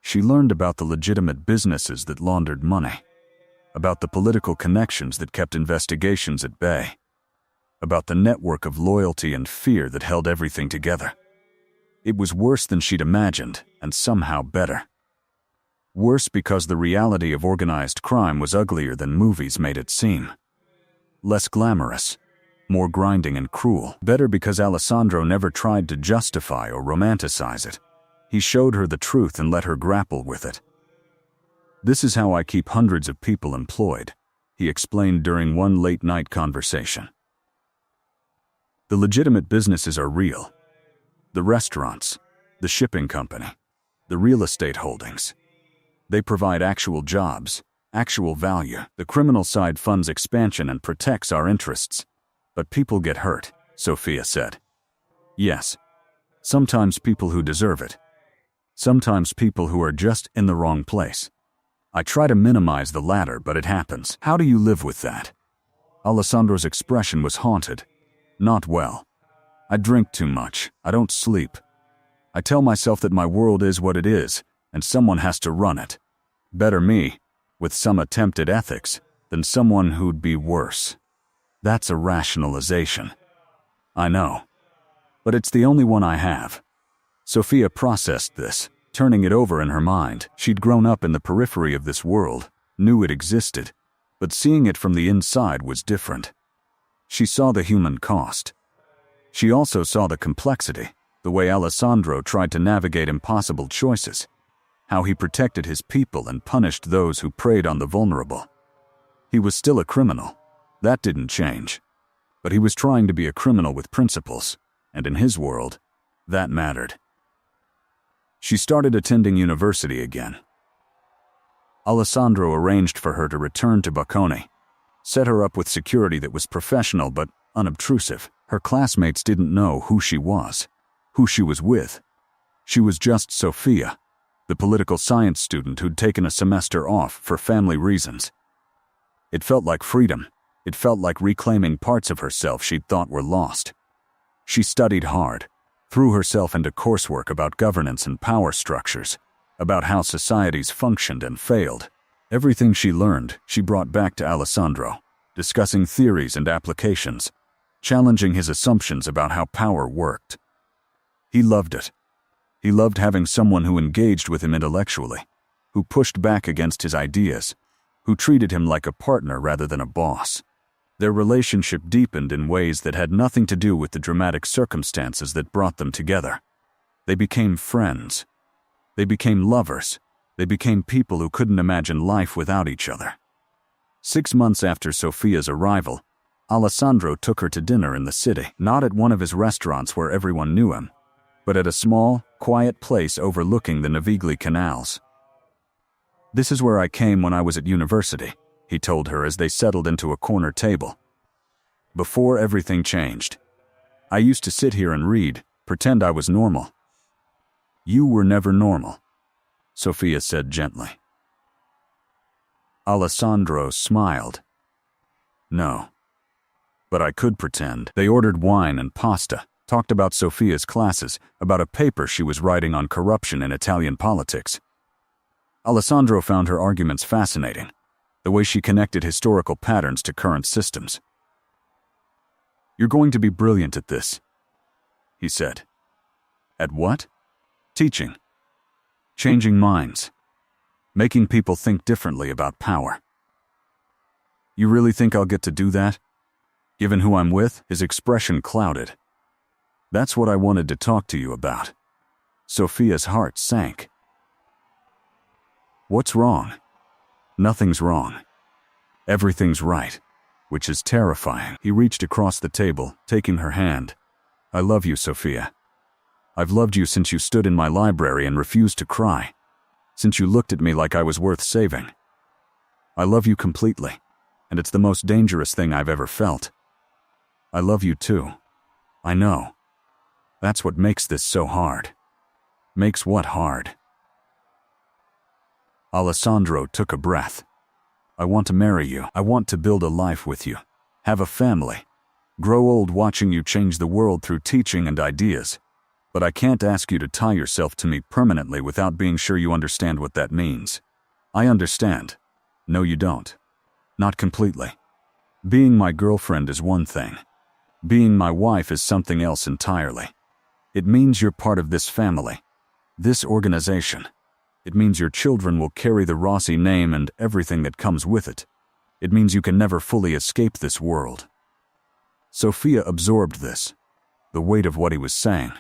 She learned about the legitimate businesses that laundered money, about the political connections that kept investigations at bay, about the network of loyalty and fear that held everything together. It was worse than she'd imagined, and somehow better. Worse because the reality of organized crime was uglier than movies made it seem. Less glamorous, more grinding and cruel. Better because Alessandro never tried to justify or romanticize it. He showed her the truth and let her grapple with it. This is how I keep hundreds of people employed, he explained during one late-night conversation. The legitimate businesses are real. The restaurants, the shipping company, the real estate holdings. They provide actual jobs, actual value. The criminal side funds expansion and protects our interests. But people get hurt, Sofia said. Yes, sometimes people who deserve it. Sometimes people who are just in the wrong place. I try to minimize the latter, but it happens. How do you live with that? Alessandro's expression was haunted. Not well. I drink too much. I don't sleep. I tell myself that my world is what it is, and someone has to run it. Better me, with some attempt at ethics, than someone who'd be worse. That's a rationalization. I know. But it's the only one I have. Sofia processed this, turning it over in her mind. She'd grown up in the periphery of this world, knew it existed, but seeing it from the inside was different. She saw the human cost. She also saw the complexity, the way Alessandro tried to navigate impossible choices, how he protected his people and punished those who preyed on the vulnerable. He was still a criminal. That didn't change. But he was trying to be a criminal with principles, and in his world, that mattered. She started attending university again. Alessandro arranged for her to return to Bocconi, set her up with security that was professional but unobtrusive. Her classmates didn't know who she was with. She was just Sofia, the political science student who'd taken a semester off for family reasons. It felt like freedom. It felt like reclaiming parts of herself she'd thought were lost. She studied hard, threw herself into coursework about governance and power structures, about how societies functioned and failed. Everything she learned, she brought back to Alessandro, discussing theories and applications, challenging his assumptions about how power worked. He loved it. He loved having someone who engaged with him intellectually, who pushed back against his ideas, who treated him like a partner rather than a boss. Their relationship deepened in ways that had nothing to do with the dramatic circumstances that brought them together. They became friends. They became lovers. They became people who couldn't imagine life without each other. 6 months after Sofia's arrival, Alessandro took her to dinner in the city, not at one of his restaurants where everyone knew him, but at a small, quiet place overlooking the Navigli canals. "This is where I came when I was at university," he told her as they settled into a corner table. "Before everything changed. I used to sit here and read, pretend I was normal." "You were never normal," Sofia said gently. Alessandro smiled. "No. But I could pretend." They ordered wine and pasta, talked about Sofia's classes, about a paper she was writing on corruption in Italian politics. Alessandro found her arguments fascinating, the way she connected historical patterns to current systems. "You're going to be brilliant at this," he said. "At what?" "Teaching. Changing minds. Making people think differently about power." "You really think I'll get to do that? Given who I'm with?" His expression clouded. That's what I wanted to talk to you about. Sophia's heart sank. What's wrong? Nothing's wrong. Everything's right, which is terrifying. He reached across the table, taking her hand. I love you, Sophia. I've loved you since you stood in my library and refused to cry, since you looked at me like I was worth saving. I love you completely, and it's the most dangerous thing I've ever felt. I love you too. I know. That's what makes this so hard. Makes what hard? Alessandro took a breath. I want to marry you. I want to build a life with you. Have a family. Grow old watching you change the world through teaching and ideas. But I can't ask you to tie yourself to me permanently without being sure you understand what that means. I understand. No, you don't. Not completely. Being my girlfriend is one thing. Being my wife is something else entirely. It means you're part of this family, this organization. It means your children will carry the Rossi name and everything that comes with it. It means you can never fully escape this world. Sophia absorbed this, the weight of what he was saying.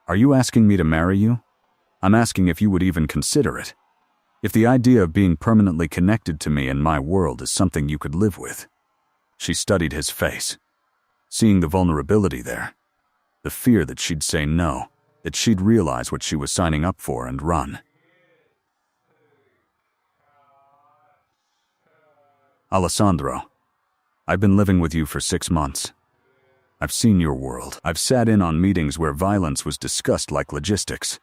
Are you asking me to marry you? I'm asking if you would even consider it. If the idea of being permanently connected to me and my world is something you could live with. She studied his face, seeing the vulnerability there, the fear that she'd say no, that she'd realize what she was signing up for and run. Alessandro, I've been living with you for 6 months. I've seen your world. I've sat in on meetings where violence was discussed like logistics.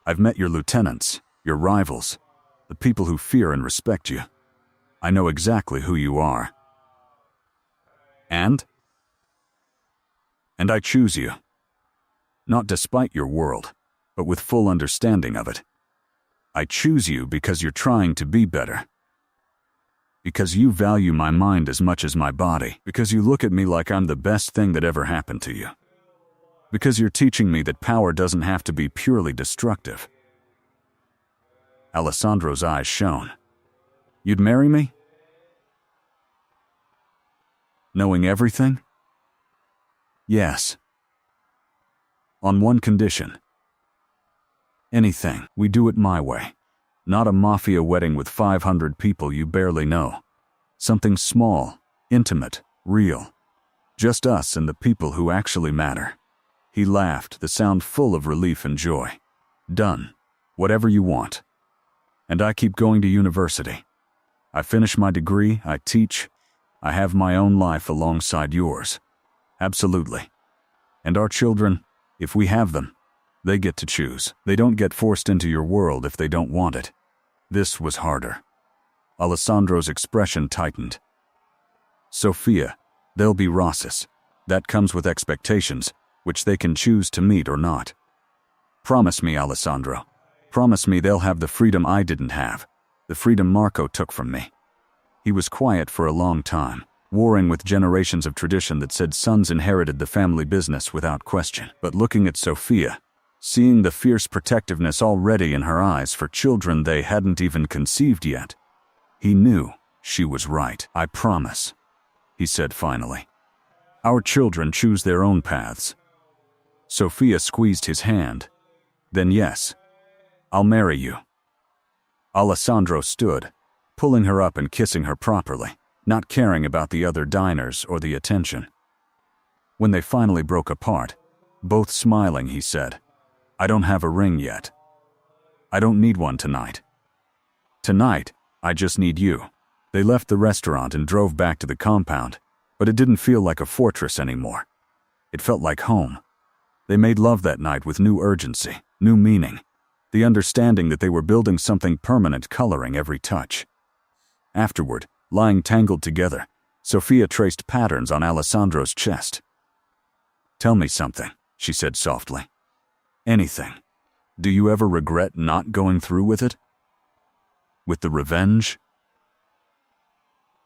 I've met your lieutenants, your rivals, the people who fear and respect you. I know exactly who you are. And I choose you. Not despite your world, but with full understanding of it. I choose you because you're trying to be better. Because you value my mind as much as my body. Because you look at me like I'm the best thing that ever happened to you. Because you're teaching me that power doesn't have to be purely destructive. Alessandro's eyes shone. You'd marry me? Knowing everything? Yes. On one condition. Anything. We do it my way. Not a mafia wedding with 500 people you barely know. Something small, intimate, real. Just us and the people who actually matter. He laughed, the sound full of relief and joy. Done. Whatever you want. And I keep going to university. I finish my degree, I teach. I have my own life alongside yours. Absolutely. And our children, if we have them, they get to choose. They don't get forced into your world if they don't want it. This was harder. Alessandro's expression tightened. Sophia, they'll be Rossis. That comes with expectations, which they can choose to meet or not. Promise me, Alessandro. Promise me they'll have the freedom I didn't have, the freedom Marco took from me. He was quiet for a long time, warring with generations of tradition that said sons inherited the family business without question. But looking at Sophia, seeing the fierce protectiveness already in her eyes for children they hadn't even conceived yet, he knew she was right. I promise, he said finally. Our children choose their own paths. Sophia squeezed his hand. Then yes, I'll marry you. Alessandro stood, pulling her up and kissing her properly, not caring about the other diners or the attention. When they finally broke apart, both smiling, he said, I don't have a ring yet. I don't need one tonight. Tonight, I just need you. They left the restaurant and drove back to the compound, but it didn't feel like a fortress anymore. It felt like home. They made love that night with new urgency, new meaning, the understanding that they were building something permanent coloring every touch. Afterward, lying tangled together, Sophia traced patterns on Alessandro's chest. Tell me something, she said softly. Anything. Do you ever regret not going through with it? With the revenge?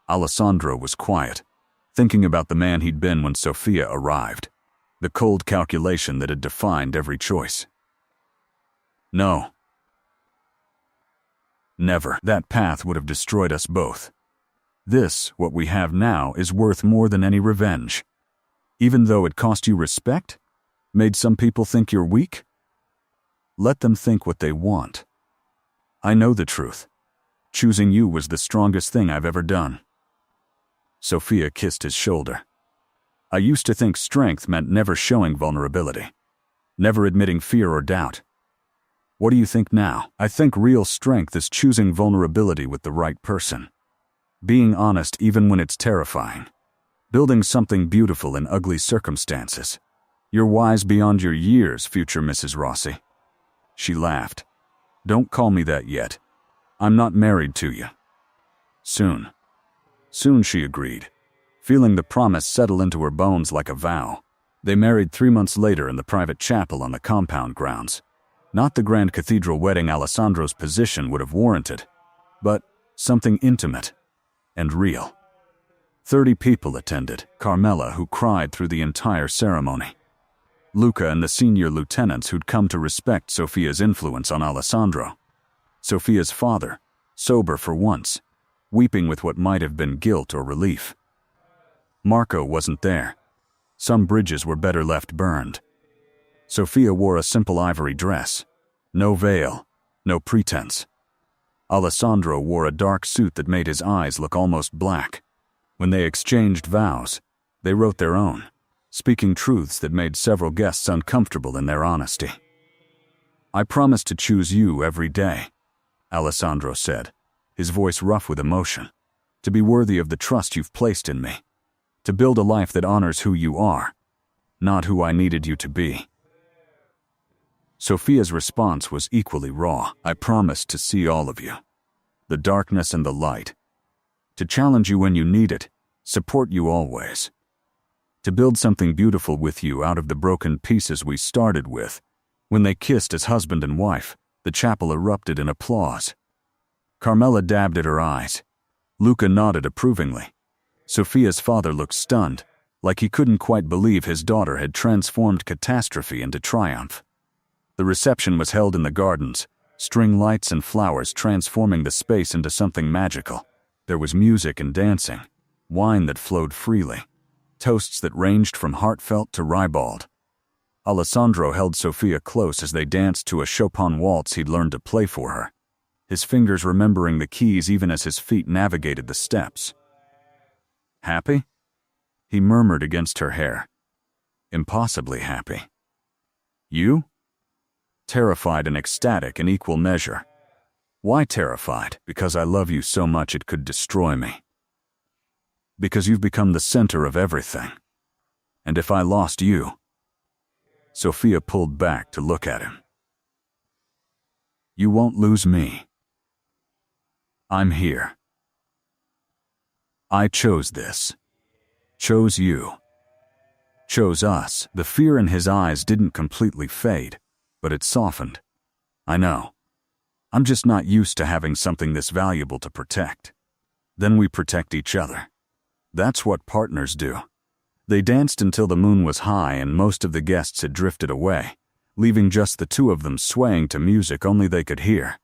Alessandro was quiet, thinking about the man he'd been when Sophia arrived, the cold calculation that had defined every choice. No. Never. That path would have destroyed us both. This, what we have now, is worth more than any revenge. Even though it cost you respect? Made some people think you're weak? Let them think what they want. I know the truth. Choosing you was the strongest thing I've ever done. Sophia kissed his shoulder. I used to think strength meant never showing vulnerability, never admitting fear or doubt. What do you think now? I think real strength is choosing vulnerability with the right person. Being honest even when it's terrifying. Building something beautiful in ugly circumstances. You're wise beyond your years, future Mrs. Rossi. She laughed. Don't call me that yet. I'm not married to you. Soon. Soon, she agreed, feeling the promise settle into her bones like a vow. They married 3 months later in the private chapel on the compound grounds. Not the grand cathedral wedding Alessandro's position would have warranted, but something intimate and real. 30 people attended, Carmela, who cried through the entire ceremony. Luca and the senior lieutenants who'd come to respect Sophia's influence on Alessandro. Sophia's father, sober for once, weeping with what might have been guilt or relief. Marco wasn't there. Some bridges were better left burned. Sophia wore a simple ivory dress. No veil, no pretense. Alessandro wore a dark suit that made his eyes look almost black. When they exchanged vows, they wrote their own, speaking truths that made several guests uncomfortable in their honesty. I promise to choose you every day, Alessandro said, his voice rough with emotion, to be worthy of the trust you've placed in me, to build a life that honors who you are, not who I needed you to be. Sophia's response was equally raw. I promise to see all of you, the darkness and the light, to challenge you when you need it, support you always, to build something beautiful with you out of the broken pieces we started with. When they kissed as husband and wife, the chapel erupted in applause. Carmela dabbed at her eyes. Luca nodded approvingly. Sophia's father looked stunned, like he couldn't quite believe his daughter had transformed catastrophe into triumph. The reception was held in the gardens, string lights and flowers transforming the space into something magical. There was music and dancing, wine that flowed freely, toasts that ranged from heartfelt to ribald. Alessandro held Sophia close as they danced to a Chopin waltz he'd learned to play for her, his fingers remembering the keys even as his feet navigated the steps. Happy? He murmured against her hair. Impossibly happy. You? Terrified and ecstatic in equal measure. Why terrified? Because I love you so much it could destroy me. Because you've become the center of everything. And if I lost you... Sophia pulled back to look at him. You won't lose me. I'm here. I chose this. Chose you. Chose us. The fear in his eyes didn't completely fade, but it softened. I know. I'm just not used to having something this valuable to protect. Then we protect each other. That's what partners do. They danced until the moon was high and most of the guests had drifted away, leaving just the two of them swaying to music only they could hear.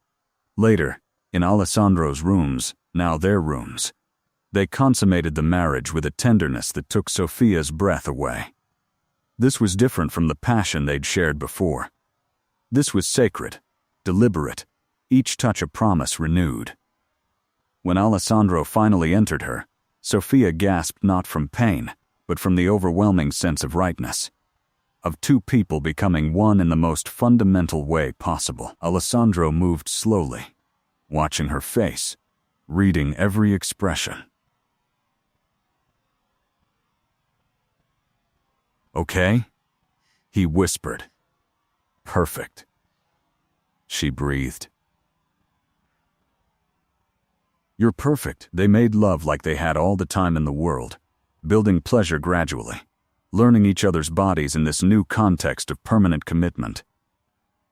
Later, in Alessandro's rooms, now their rooms, they consummated the marriage with a tenderness that took Sophia's breath away. This was different from the passion they'd shared before. This was sacred, deliberate, each touch a promise renewed. When Alessandro finally entered her, Sophia gasped not from pain, but from the overwhelming sense of rightness, of two people becoming one in the most fundamental way possible. Alessandro moved slowly, watching her face, reading every expression. Okay? He whispered. Perfect. She breathed. You're perfect. They made love like they had all the time in the world, building pleasure gradually, learning each other's bodies in this new context of permanent commitment.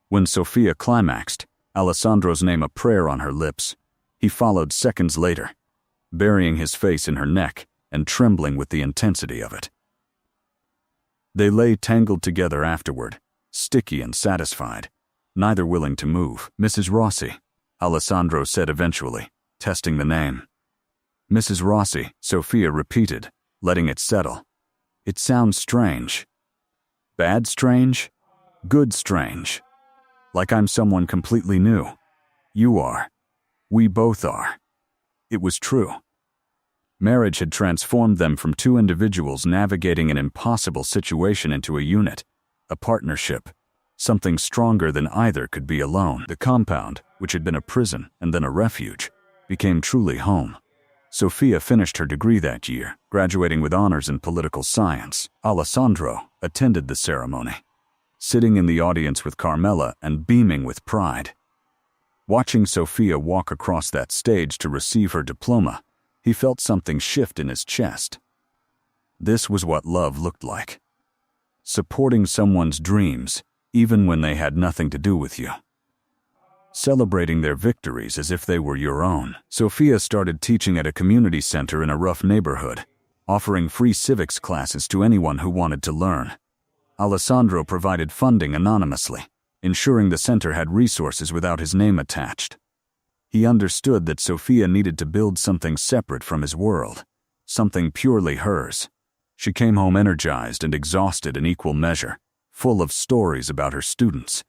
When Sophia climaxed, Alessandro's name a prayer on her lips, he followed seconds later, burying his face in her neck and trembling with the intensity of it. They lay tangled together afterward, sticky and satisfied, neither willing to move. Mrs. Rossi, Alessandro said eventually, testing the name. Mrs. Rossi, Sophia repeated, letting it settle. It sounds strange. Bad strange? Good strange. Like I'm someone completely new. You are. We both are. It was true. Marriage had transformed them from two individuals navigating an impossible situation into a unit, a partnership, something stronger than either could be alone. The compound, which had been a prison and then a refuge, became truly home. Sophia finished her degree that year, graduating with honors in political science. Alessandro attended the ceremony, sitting in the audience with Carmela and beaming with pride. Watching Sophia walk across that stage to receive her diploma, he felt something shift in his chest. This was what love looked like. Supporting someone's dreams, even when they had nothing to do with you. Celebrating their victories as if they were your own. Sophia started teaching at a community center in a rough neighborhood, offering free civics classes to anyone who wanted to learn. Alessandro provided funding anonymously, ensuring the center had resources without his name attached. He understood that Sophia needed to build something separate from his world, something purely hers. She came home energized and exhausted in equal measure, full of stories about her students,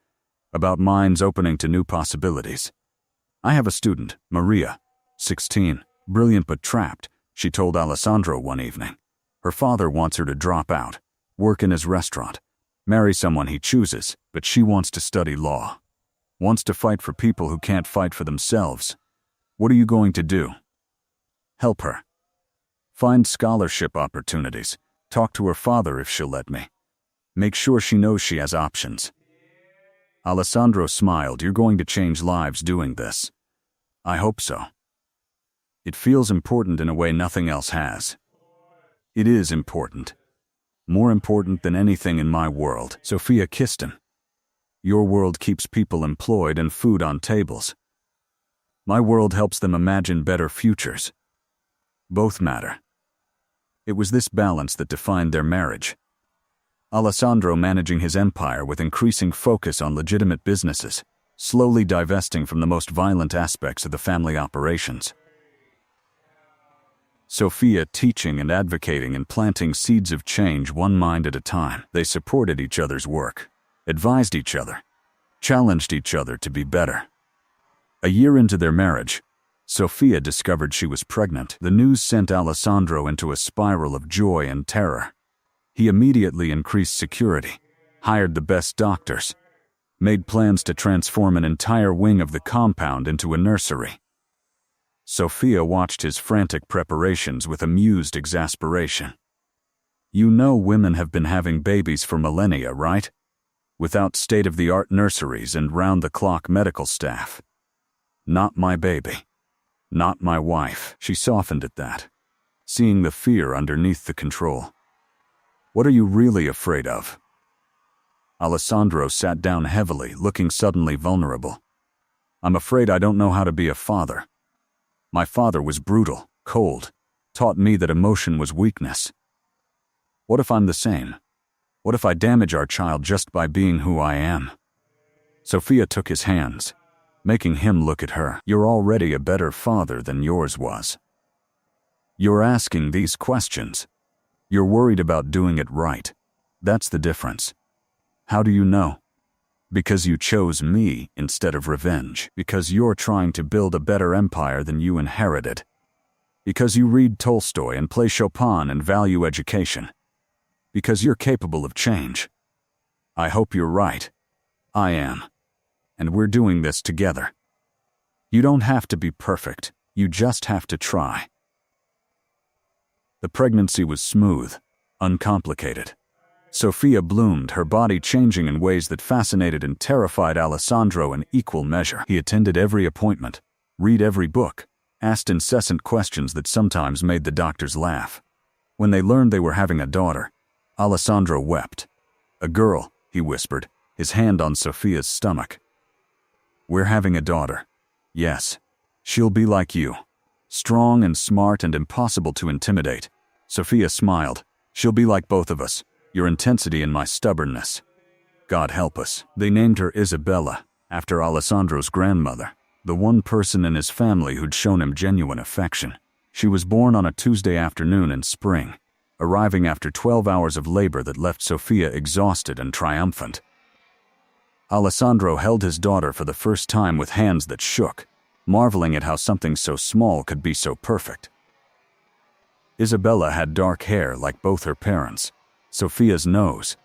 about minds opening to new possibilities. I have a student, Maria, 16, brilliant but trapped, she told Alessandro one evening. Her father wants her to drop out, work in his restaurant, marry someone he chooses, but she wants to study law. Wants to fight for people who can't fight for themselves. What are you going to do? Help her. Find scholarship opportunities. Talk to her father if she'll let me. Make sure she knows she has options. Alessandro smiled. You're going to change lives doing this. I hope so. It feels important in a way nothing else has. It is important. More important than anything in my world. Sophia kissed him. Your world keeps people employed and food on tables. My world helps them imagine better futures. Both matter. It was this balance that defined their marriage. Alessandro managing his empire with increasing focus on legitimate businesses, slowly divesting from the most violent aspects of the family operations. Sophia teaching and advocating and planting seeds of change one mind at a time. They supported each other's work, advised each other, challenged each other to be better. A year into their marriage, Sophia discovered she was pregnant. The news sent Alessandro into a spiral of joy and terror. He immediately increased security, hired the best doctors, made plans to transform an entire wing of the compound into a nursery. Sophia watched his frantic preparations with amused exasperation. You know women have been having babies for millennia, right? Without state-of-the-art nurseries and round-the-clock medical staff. Not my baby. Not my wife. She softened at that, seeing the fear underneath the control. What are you really afraid of? Alessandro sat down heavily, looking suddenly vulnerable. I'm afraid I don't know how to be a father. My father was brutal, cold, taught me that emotion was weakness. What if I'm the same? What if I damage our child just by being who I am? Sophia took his hands, making him look at her. You're already a better father than yours was. You're asking these questions. You're worried about doing it right. That's the difference. How do you know? Because you chose me instead of revenge. Because you're trying to build a better empire than you inherited. Because you read Tolstoy and play Chopin and value education. Because you're capable of change. I hope you're right. I am. And we're doing this together. You don't have to be perfect. You just have to try. The pregnancy was smooth, uncomplicated. Sophia bloomed, her body changing in ways that fascinated and terrified Alessandro in equal measure. He attended every appointment, read every book, asked incessant questions that sometimes made the doctors laugh. When they learned they were having a daughter, Alessandro wept. A girl, he whispered, his hand on Sophia's stomach. We're having a daughter. Yes. She'll be like you. Strong and smart and impossible to intimidate. Sophia smiled. She'll be like both of us. Your intensity and my stubbornness. God help us. They named her Isabella, after Alessandro's grandmother, the one person in his family who'd shown him genuine affection. She was born on a Tuesday afternoon in spring, arriving after 12 hours of labor that left Sofia exhausted and triumphant. Alessandro held his daughter for the first time with hands that shook, marveling at how something so small could be so perfect. Isabella had dark hair like both her parents, Sofia's nose,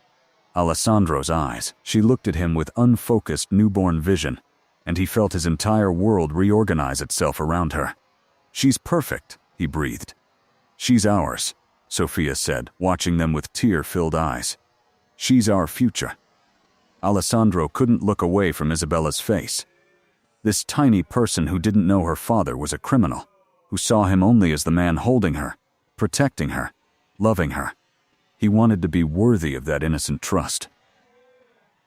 Alessandro's eyes. She looked at him with unfocused newborn vision, and he felt his entire world reorganize itself around her. "She's perfect," he breathed. "She's ours," Sofia said, watching them with tear-filled eyes. "She's our future." Alessandro couldn't look away from Isabella's face. This tiny person who didn't know her father was a criminal, who saw him only as the man holding her, protecting her, loving her. He wanted to be worthy of that innocent trust.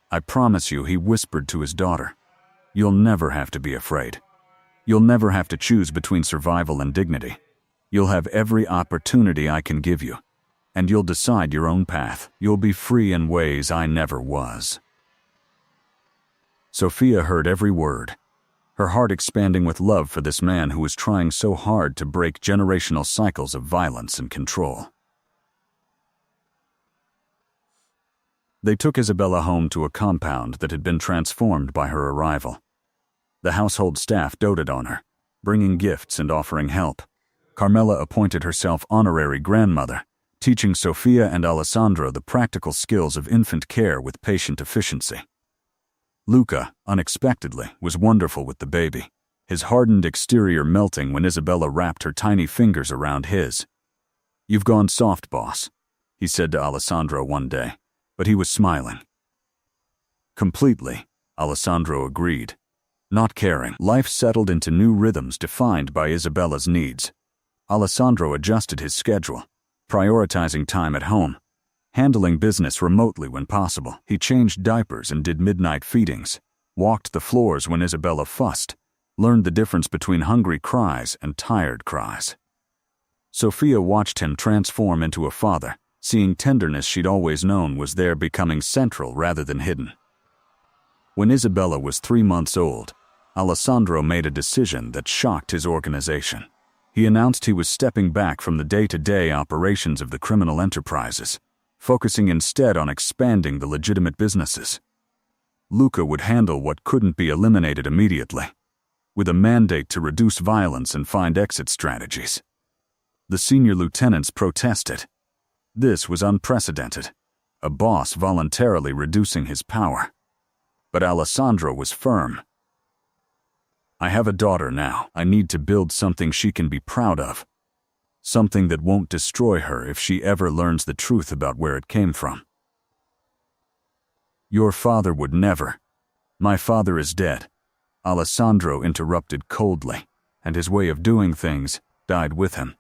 "I promise you," he whispered to his daughter, "you'll never have to be afraid. You'll never have to choose between survival and dignity. You'll have every opportunity I can give you, and you'll decide your own path. You'll be free in ways I never was." Sofia heard every word, her heart expanding with love for this man who was trying so hard to break generational cycles of violence and control. They took Isabella home to a compound that had been transformed by her arrival. The household staff doted on her, bringing gifts and offering help. Carmela appointed herself honorary grandmother, teaching Sofia and Alessandro the practical skills of infant care with patient efficiency. Luca, unexpectedly, was wonderful with the baby, his hardened exterior melting when Isabella wrapped her tiny fingers around his. "You've gone soft, boss," he said to Alessandro one day, but he was smiling. "Completely," Alessandro agreed, not caring. Life settled into new rhythms defined by Isabella's needs. Alessandro adjusted his schedule, prioritizing time at home, handling business remotely when possible. He changed diapers and did midnight feedings, walked the floors when Isabella fussed, learned the difference between hungry cries and tired cries. Sofia watched him transform into a father, seeing tenderness she'd always known was there becoming central rather than hidden. When Isabella was 3 months old, Alessandro made a decision that shocked his organization. He announced he was stepping back from the day-to-day operations of the criminal enterprises, focusing instead on expanding the legitimate businesses. Luca would handle what couldn't be eliminated immediately, with a mandate to reduce violence and find exit strategies. The senior lieutenants protested. This was unprecedented, a boss voluntarily reducing his power. But Alessandro was firm. "I have a daughter now. I need to build something she can be proud of. Something that won't destroy her if she ever learns the truth about where it came from." "Your father would never." "My father is dead," Alessandro interrupted coldly, and his way of doing things died with him.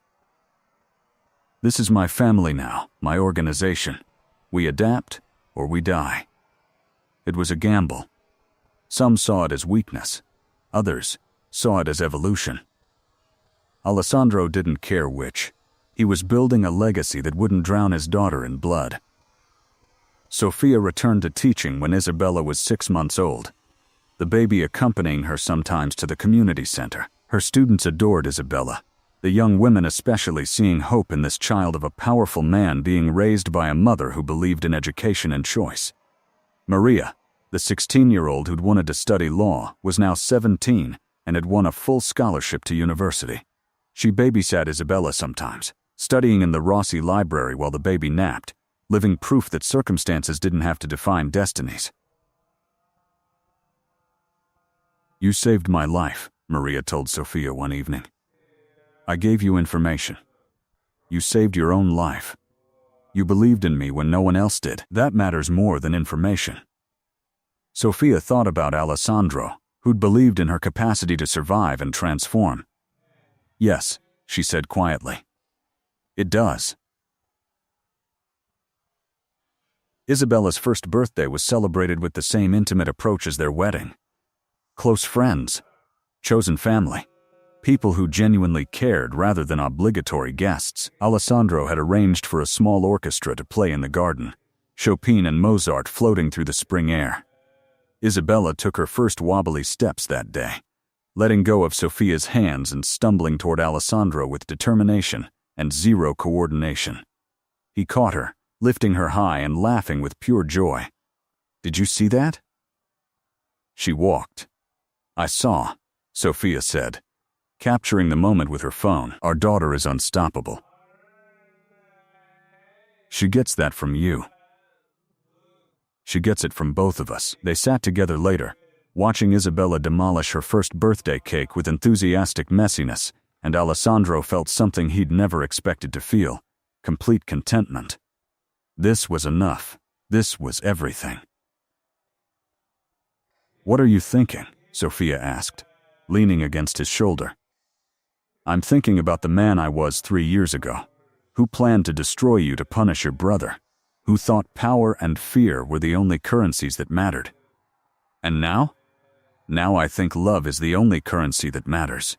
"This is my family now, my organization. We adapt or we die." It was a gamble. Some saw it as weakness. Others saw it as evolution. Alessandro didn't care which. He was building a legacy that wouldn't drown his daughter in blood. Sofia returned to teaching when Isabella was 6 months old, the baby accompanying her sometimes to the community center. Her students adored Isabella, the young women especially seeing hope in this child of a powerful man being raised by a mother who believed in education and choice. Maria, the 16-year-old who'd wanted to study law, was now 17 and had won a full scholarship to university. She babysat Isabella sometimes, studying in the Rossi library while the baby napped, living proof that circumstances didn't have to define destinies. "You saved my life," Maria told Sofia one evening. "I gave you information. You saved your own life. You believed in me when no one else did. That matters more than information." Sofia thought about Alessandro, who'd believed in her capacity to survive and transform. "Yes," she said quietly. "It does." Isabella's first birthday was celebrated with the same intimate approach as their wedding. Close friends, chosen family, people who genuinely cared rather than obligatory guests. Alessandro had arranged for a small orchestra to play in the garden, Chopin and Mozart floating through the spring air. Isabella took her first wobbly steps that day, letting go of Sofia's hands and stumbling toward Alessandro with determination and zero coordination. He caught her, lifting her high and laughing with pure joy. "Did you see that?" She walked. "I saw," Sophia said, capturing the moment with her phone. "Our daughter is unstoppable. She gets that from you. She gets it from both of us." They sat together later, watching Isabella demolish her first birthday cake with enthusiastic messiness, and Alessandro felt something he'd never expected to feel: complete contentment. This was enough. This was everything. "What are you thinking?" Sophia asked, leaning against his shoulder. "I'm thinking about the man I was 3 years ago, who planned to destroy you to punish your brother, who thought power and fear were the only currencies that mattered. And now? Now I think love is the only currency that matters.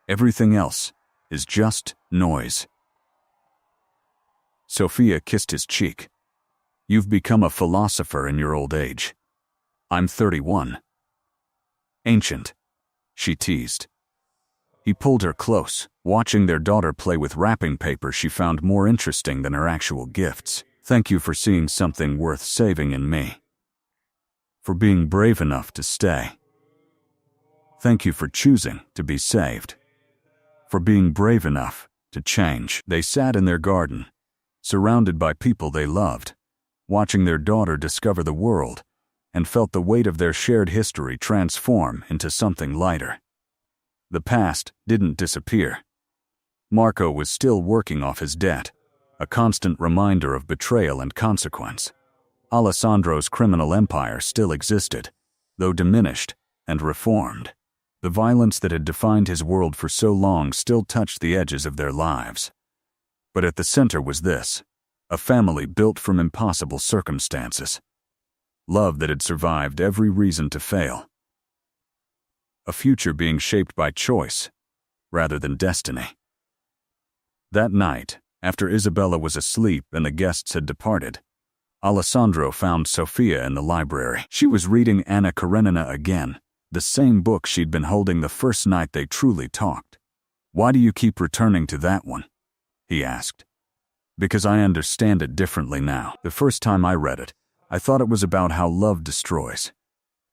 Everything else is just noise." Sophia kissed his cheek. "You've become a philosopher in your old age. I'm 31. Ancient," she teased. He pulled her close, watching their daughter play with wrapping paper she found more interesting than her actual gifts. "Thank you for seeing something worth saving in me. For being brave enough to stay. Thank you for choosing to be saved. For being brave enough to change." They sat in their garden, surrounded by people they loved, watching their daughter discover the world, and felt the weight of their shared history transform into something lighter. The past didn't disappear. Marco was still working off his debt, a constant reminder of betrayal and consequence. Alessandro's criminal empire still existed, though diminished and reformed. The violence that had defined his world for so long still touched the edges of their lives. But at the center was this: a family built from impossible circumstances. Love that had survived every reason to fail. A future being shaped by choice, rather than destiny. That night, after Isabella was asleep and the guests had departed, Alessandro found Sophia in the library. She was reading Anna Karenina again, the same book she'd been holding the first night they truly talked. "Why do you keep returning to that one?" he asked. "Because I understand it differently now. The first time I read it, I thought it was about how love destroys.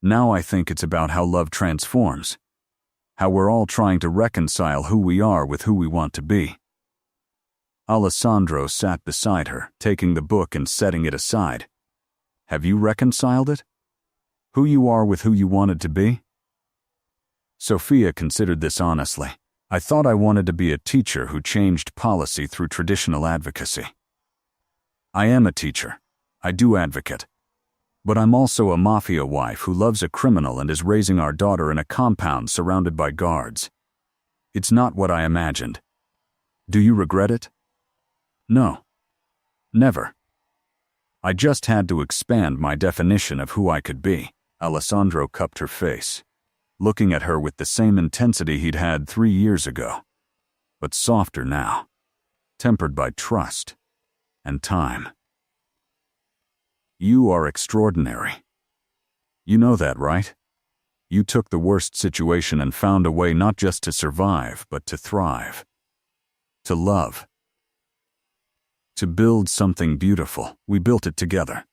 Now I think it's about how love transforms. How we're all trying to reconcile who we are with who we want to be." Alessandro sat beside her, taking the book and setting it aside. "Have you reconciled it? Who you are with who you wanted to be?" Sophia considered this honestly. "I thought I wanted to be a teacher who changed policy through traditional advocacy. I am a teacher. I do advocate. But I'm also a mafia wife who loves a criminal and is raising our daughter in a compound surrounded by guards. It's not what I imagined. Do you regret it?" "No. Never. I just had to expand my definition of who I could be." Alessandro cupped her face, looking at her with the same intensity he'd had 3 years ago, but softer now, tempered by trust and time. "You are extraordinary. You know that, right? You took the worst situation and found a way not just to survive, but to thrive. To love. To build something beautiful. We built it together.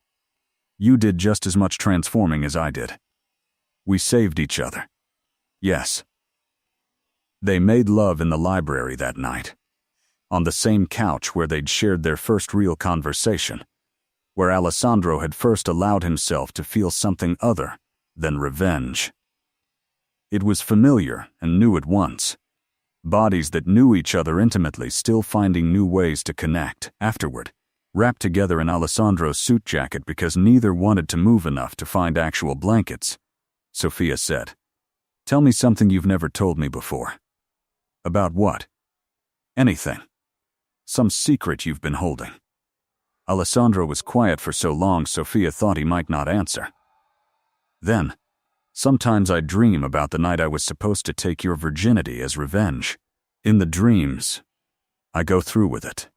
You did just as much transforming as I did. We saved each other. Yes." They made love in the library that night, on the same couch where they'd shared their first real conversation, where Alessandro had first allowed himself to feel something other than revenge. It was familiar and new at once. Bodies that knew each other intimately still finding new ways to connect. Afterward, wrapped together in Alessandro's suit jacket because neither wanted to move enough to find actual blankets, Sophia said, "Tell me something you've never told me before." "About what?" "Anything. Some secret you've been holding." Alessandro was quiet for so long Sophia thought he might not answer. Then, "Sometimes I dream about the night I was supposed to take your virginity as revenge. In the dreams, I go through with it.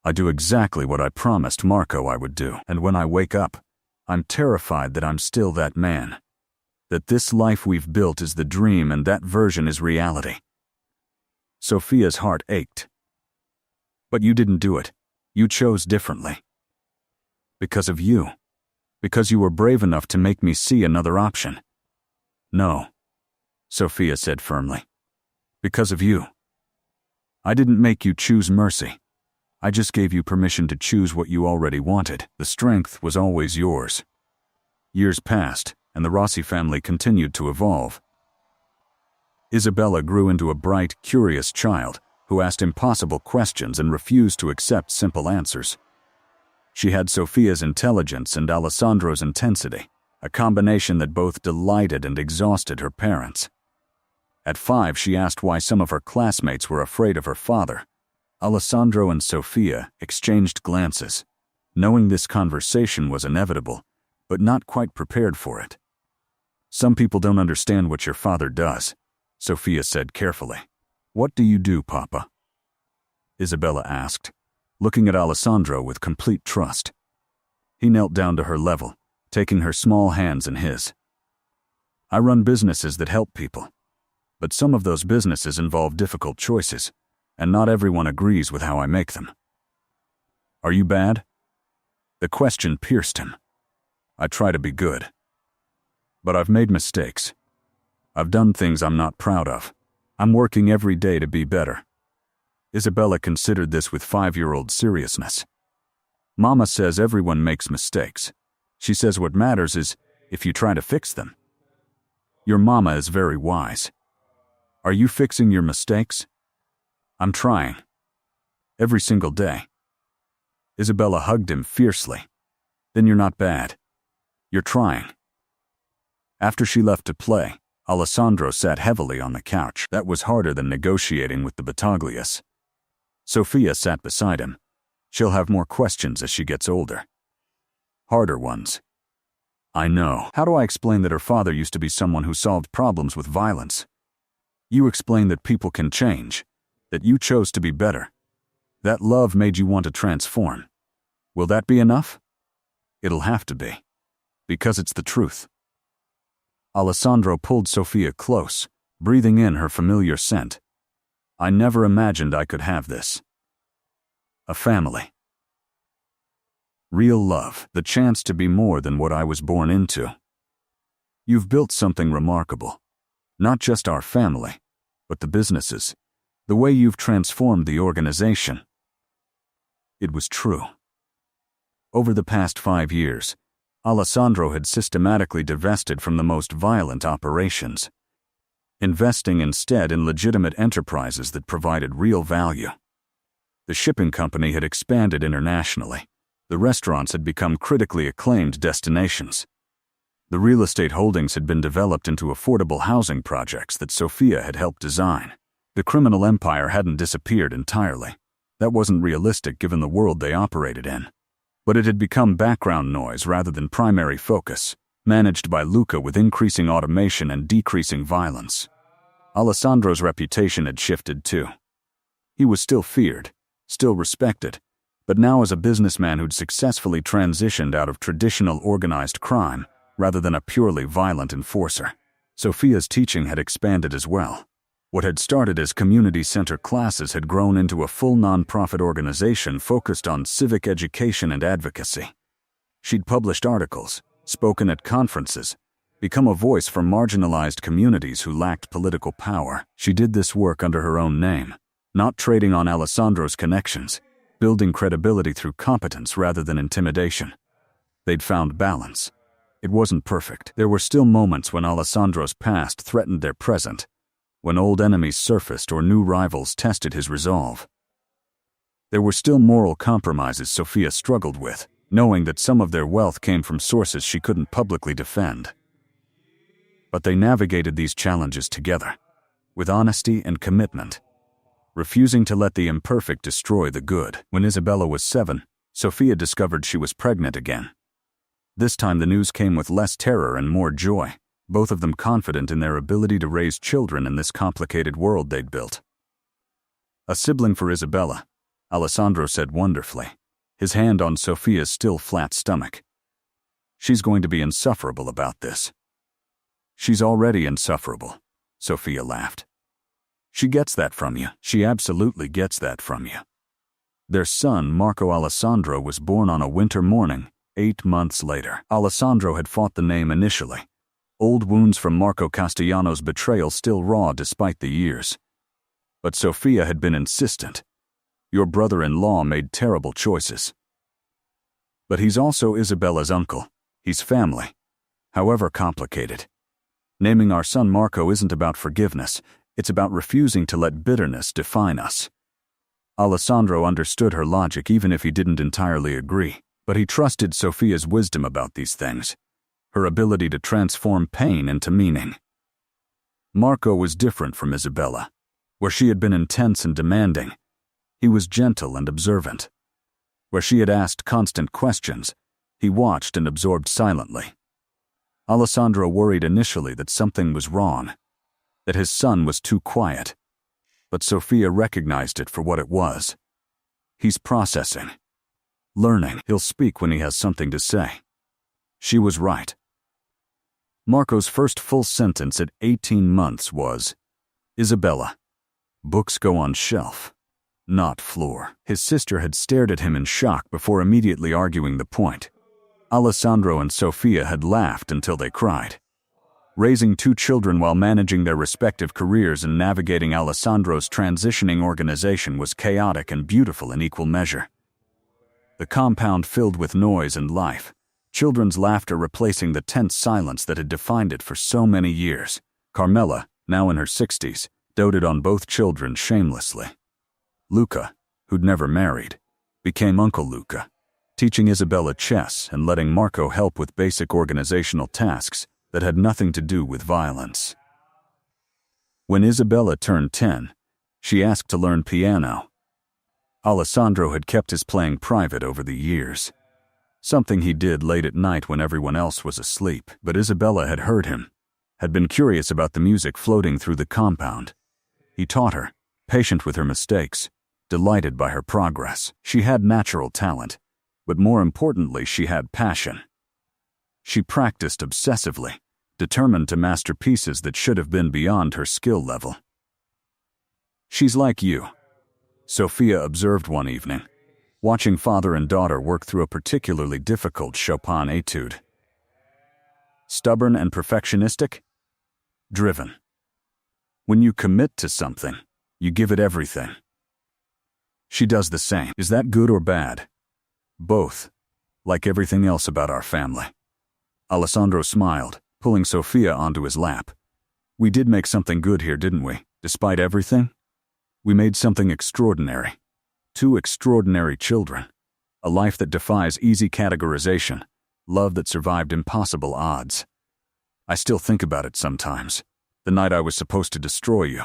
I do exactly what I promised Marco I would do, and when I wake up, I'm terrified that I'm still that man. That this life we've built is the dream and that version is reality." Sophia's heart ached. "But you didn't do it. You chose differently. Because of you. Because you were brave enough to make me see another option. No, Sophia said firmly. Because of you. I didn't make you choose mercy. I just gave you permission to choose what you already wanted. The strength was always yours. Years passed, and the Rossi family continued to evolve. Isabella grew into a bright, curious child who asked impossible questions and refused to accept simple answers. She had Sophia's intelligence and Alessandro's intensity, a combination that both delighted and exhausted her parents. At 5, she asked why some of her classmates were afraid of her father. Alessandro and Sophia exchanged glances, knowing this conversation was inevitable, but not quite prepared for it. Some people don't understand what your father does, Sophia said carefully. What do you do, Papa? Isabella asked, looking at Alessandro with complete trust. He knelt down to her level, taking her small hands in his. I run businesses that help people, but some of those businesses involve difficult choices, and not everyone agrees with how I make them. Are you bad? The question pierced him. I try to be good. But I've made mistakes. I've done things I'm not proud of. I'm working every day to be better. Isabella considered this with 5-year-old seriousness. Mama says everyone makes mistakes. She says what matters is if you try to fix them. Your mama is very wise. Are you fixing your mistakes? I'm trying. Every single day. Isabella hugged him fiercely. Then you're not bad. You're trying. After she left to play, Alessandro sat heavily on the couch. That was harder than negotiating with the Battaglias. Sophia sat beside him. She'll have more questions as she gets older. Harder ones. I know. How do I explain that her father used to be someone who solved problems with violence? You explain that people can change, that you chose to be better. That love made you want to transform. Will that be enough? It'll have to be. Because it's the truth. Alessandro pulled Sophia close, breathing in her familiar scent. I never imagined I could have this. A family. Real love, the chance to be more than what I was born into. You've built something remarkable. Not just our family, but the businesses, the way you've transformed the organization. It was true. Over the past 5 years, Alessandro had systematically divested from the most violent operations, investing instead in legitimate enterprises that provided real value. The shipping company had expanded internationally. The restaurants had become critically acclaimed destinations. The real estate holdings had been developed into affordable housing projects that Sophia had helped design. The criminal empire hadn't disappeared entirely. That wasn't realistic given the world they operated in. But it had become background noise rather than primary focus, managed by Luca with increasing automation and decreasing violence. Alessandro's reputation had shifted too. He was still feared, still respected, but now as a businessman who'd successfully transitioned out of traditional organized crime rather than a purely violent enforcer. Sophia's teaching had expanded as well. What had started as community center classes had grown into a full nonprofit organization focused on civic education and advocacy. She'd published articles, spoken at conferences, become a voice for marginalized communities who lacked political power. She did this work under her own name, not trading on Alessandro's connections, building credibility through competence rather than intimidation. They'd found balance. It wasn't perfect. There were still moments when Alessandro's past threatened their present, when old enemies surfaced or new rivals tested his resolve. There were still moral compromises Sophia struggled with, knowing that some of their wealth came from sources she couldn't publicly defend. But they navigated these challenges together, with honesty and commitment, refusing to let the imperfect destroy the good. When Isabella was 7, Sophia discovered she was pregnant again. This time the news came with less terror and more joy, both of them confident in their ability to raise children in this complicated world they'd built. A sibling for Isabella, Alessandro said wonderfully, his hand on Sophia's still flat stomach. She's going to be insufferable about this. She's already insufferable, Sophia laughed. She gets that from you. She absolutely gets that from you. Their son, Marco Alessandro, was born on a winter morning, 8 months later. Alessandro had fought the name initially. Old wounds from Marco Castellano's betrayal still raw despite the years. But Sofia had been insistent. Your brother-in-law made terrible choices. But he's also Isabella's uncle. He's family, however complicated. Naming our son Marco isn't about forgiveness. It's about refusing to let bitterness define us. Alessandro understood her logic even if he didn't entirely agree, but he trusted Sofia's wisdom about these things, her ability to transform pain into meaning. Marco was different from Isabella. Where she had been intense and demanding, he was gentle and observant. Where she had asked constant questions, he watched and absorbed silently. Alessandro worried initially that something was wrong, that his son was too quiet, but Sofia recognized it for what it was. He's processing, learning. He'll speak when he has something to say. She was right. Marco's first full sentence at 18 months was, "Isabella, books go on shelf, not floor." His sister had stared at him in shock before immediately arguing the point. Alessandro and Sofia had laughed until they cried. Raising 2 children while managing their respective careers and navigating Alessandro's transitioning organization was chaotic and beautiful in equal measure. The compound filled with noise and life, children's laughter replacing the tense silence that had defined it for so many years. Carmela, now in her 60s, doted on both children shamelessly. Luca, who'd never married, became Uncle Luca, teaching Isabella chess and letting Marco help with basic organizational tasks that had nothing to do with violence. When Isabella turned 10, she asked to learn piano. Alessandro had kept his playing private over the years, something he did late at night when everyone else was asleep. But Isabella had heard him, had been curious about the music floating through the compound. He taught her, patient with her mistakes, delighted by her progress. She had natural talent, but more importantly, she had passion. She practiced obsessively, determined to master pieces that should have been beyond her skill level. "She's like you," Sofia observed one evening, watching father and daughter work through a particularly difficult Chopin etude. "Stubborn and perfectionistic? Driven. When you commit to something, you give it everything. She does the same. Is that good or bad?" "Both, like everything else about our family." Alessandro smiled, pulling Sofia onto his lap. "We did make something good here, didn't we, despite everything? We made something extraordinary. 2 extraordinary children. A life that defies easy categorization. Love that survived impossible odds. I still think about it sometimes. The night I was supposed to destroy you."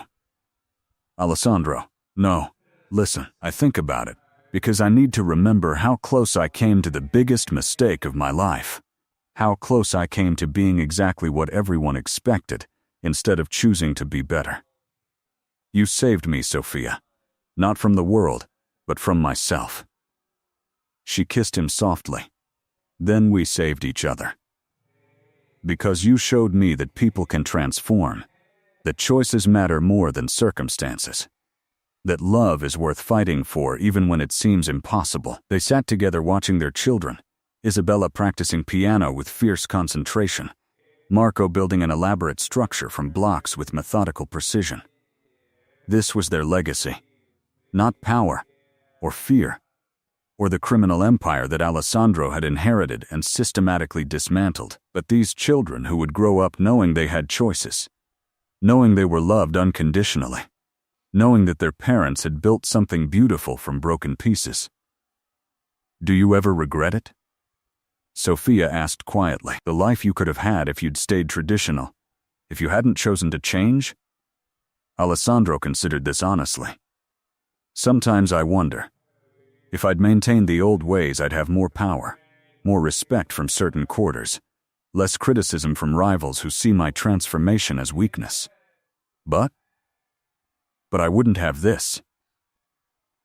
"Alessandro, no. Listen, I think about it because I need to remember how close I came to the biggest mistake of my life. How close I came to being exactly what everyone expected instead of choosing to be better. You saved me, Sofia. Not from the world, but from myself." She kissed him softly. "Then we saved each other. Because you showed me that people can transform, that choices matter more than circumstances, that love is worth fighting for even when it seems impossible." They sat together watching their children, Isabella practicing piano with fierce concentration, Marco building an elaborate structure from blocks with methodical precision. This was their legacy. Not power, or fear, or the criminal empire that Alessandro had inherited and systematically dismantled, but these children who would grow up knowing they had choices, knowing they were loved unconditionally, knowing that their parents had built something beautiful from broken pieces. "Do you ever regret it?" Sofia asked quietly. "The life you could have had if you'd stayed traditional, if you hadn't chosen to change?" Alessandro considered this honestly. "Sometimes I wonder. If I'd maintained the old ways, I'd have more power, more respect from certain quarters, less criticism from rivals who see my transformation as weakness. But I wouldn't have this.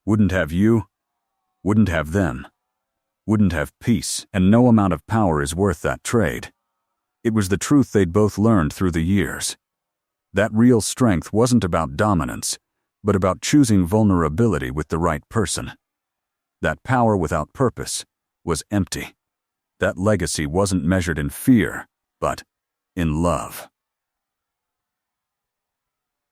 Wouldn't have you. Wouldn't have them. Wouldn't have peace, and no amount of power is worth that trade." It was the truth they'd both learned through the years. That real strength wasn't about dominance, but about choosing vulnerability with the right person. That power without purpose was empty. That legacy wasn't measured in fear, but in love.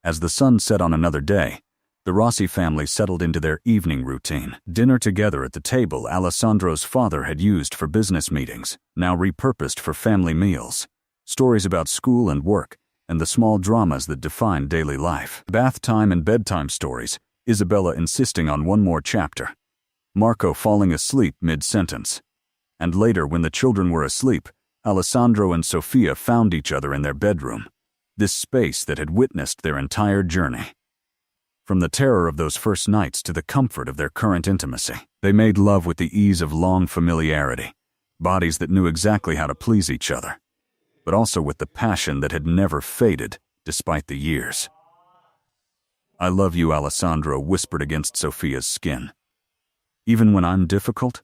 As the sun set on another day, the Rossi family settled into their evening routine. Dinner together at the table Alessandro's father had used for business meetings, now repurposed for family meals. Stories about school and work, and the small dramas that define daily life. Bath time and bedtime stories, Isabella insisting on one more chapter. Marco falling asleep mid-sentence. And later, when the children were asleep, Alessandro and Sofia found each other in their bedroom, this space that had witnessed their entire journey. From the terror of those first nights to the comfort of their current intimacy, they made love with the ease of long familiarity, bodies that knew exactly how to please each other, but also with the passion that had never faded despite the years. "I love you," Alessandro whispered against Sofia's skin. "Even when I'm difficult?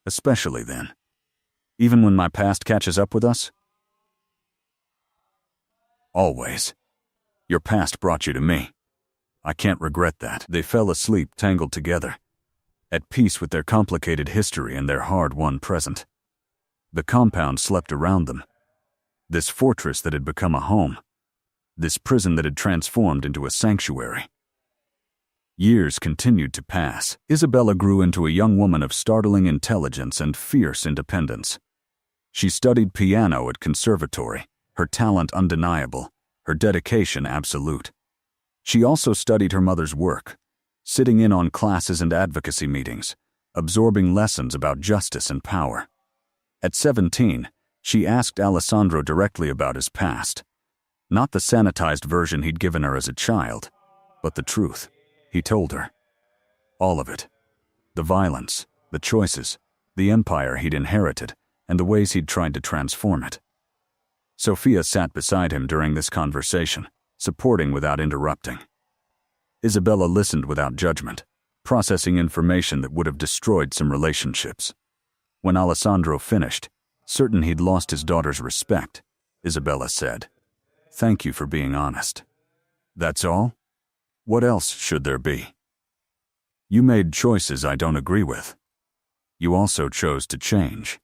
Especially then. Even when my past catches up with us?" "Always. Your past brought you to me. I can't regret that." They fell asleep tangled together, at peace with their complicated history and their hard-won present. The compound slept around them. This fortress that had become a home. This prison that had transformed into a sanctuary. Years continued to pass. Isabella grew into a young woman of startling intelligence and fierce independence. She studied piano at conservatory, her talent undeniable, her dedication absolute. She also studied her mother's work, sitting in on classes and advocacy meetings, absorbing lessons about justice and power. At 17, she asked Alessandro directly about his past. Not the sanitized version he'd given her as a child, but the truth. He told her. All of it. The violence, the choices, the empire he'd inherited, and the ways he'd tried to transform it. Sofia sat beside him during this conversation, supporting without interrupting. Isabella listened without judgment, processing information that would have destroyed some relationships. When Alessandro finished, certain he'd lost his daughter's respect, Isabella said, "Thank you for being honest." "That's all? What else should there be? You made choices I don't agree with. You also chose to change.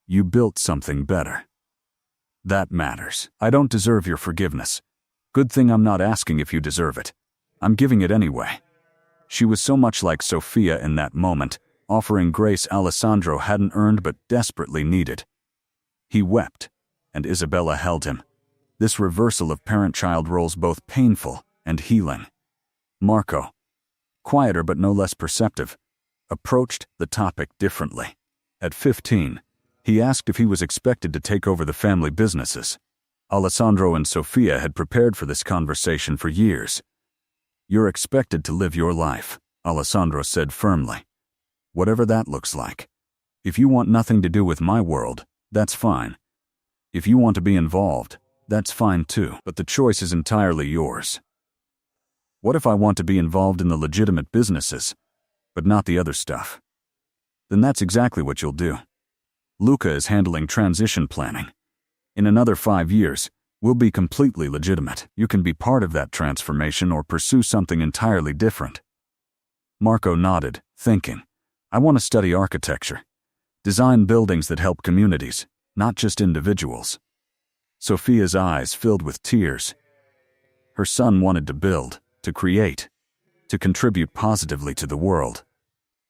You built something better. That matters. I don't deserve your forgiveness. Good thing I'm not asking if you deserve it. I'm giving it anyway." She was so much like Sofia in that moment, offering grace Alessandro hadn't earned but desperately needed. He wept, and Isabella held him. This reversal of parent-child roles both painful and healing. Marco, quieter but no less perceptive, approached the topic differently. At 15, he asked if he was expected to take over the family businesses. Alessandro and Sofia had prepared for this conversation for years. "You're expected to live your life," Alessandro said firmly. "Whatever that looks like. If you want nothing to do with my world, that's fine. If you want to be involved, that's fine too, but the choice is entirely yours." "What if I want to be involved in the legitimate businesses, but not the other stuff?" "Then that's exactly what you'll do. Luca is handling transition planning. In another 5 years, we'll be completely legitimate. You can be part of that transformation or pursue something entirely different." Marco nodded, thinking, "I want to study architecture. Design buildings that help communities, not just individuals." Sofia's eyes filled with tears. Her son wanted to build, to create, to contribute positively to the world.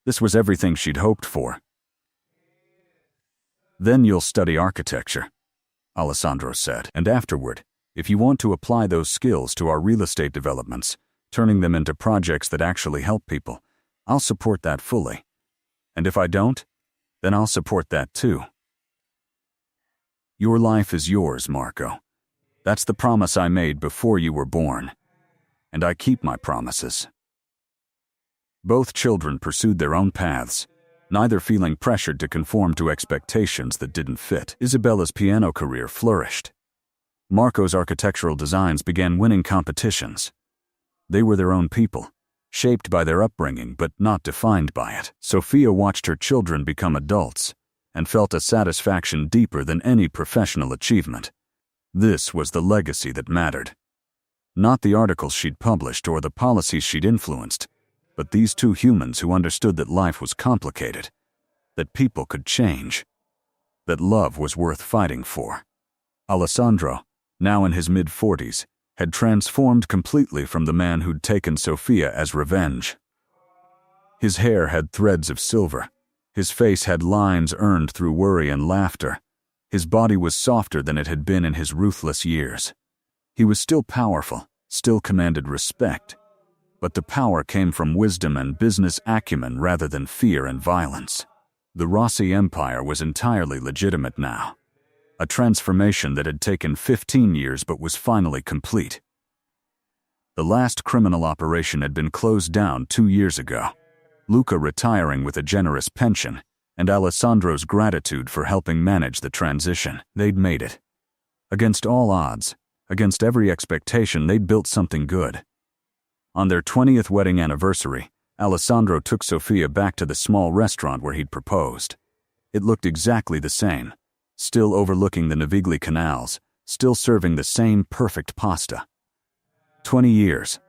This was everything she'd hoped for. "Then you'll study architecture," Alessandro said. "And afterward, if you want to apply those skills to our real estate developments, turning them into projects that actually help people, I'll support that fully. And if I don't, then I'll support that too." Your life is yours, Marco. That's the promise I made before you were born. And I keep my promises. Both children pursued their own paths, neither feeling pressured to conform to expectations that didn't fit. Isabella's piano career flourished. Marco's architectural designs began winning competitions. They were their own people, shaped by their upbringing but not defined by it. Sofia watched her children become adults and felt a satisfaction deeper than any professional achievement. This was the legacy that mattered. Not the articles she'd published or the policies she'd influenced, But these two humans who understood that life was complicated, that people could change, that love was worth fighting for. Alessandro, now in his mid-40s, had transformed completely from the man who'd taken Sofia as revenge. His hair had threads of silver. His face had lines earned through worry and laughter. His body was softer than it had been in his ruthless years. He was still powerful, still commanded respect, but the power came from wisdom and business acumen rather than fear and violence. The Rossi Empire was entirely legitimate now. A transformation that had taken 15 years but was finally complete. The last criminal operation had been closed down 2 years ago. Luca retiring with a generous pension, and Alessandro's gratitude for helping manage the transition. They'd made it. Against all odds, against every expectation, they'd built something good. On their 20th wedding anniversary, Alessandro took Sofia back to the small restaurant where he'd proposed. It looked exactly the same, still overlooking the Navigli canals, still serving the same perfect pasta. 20 years,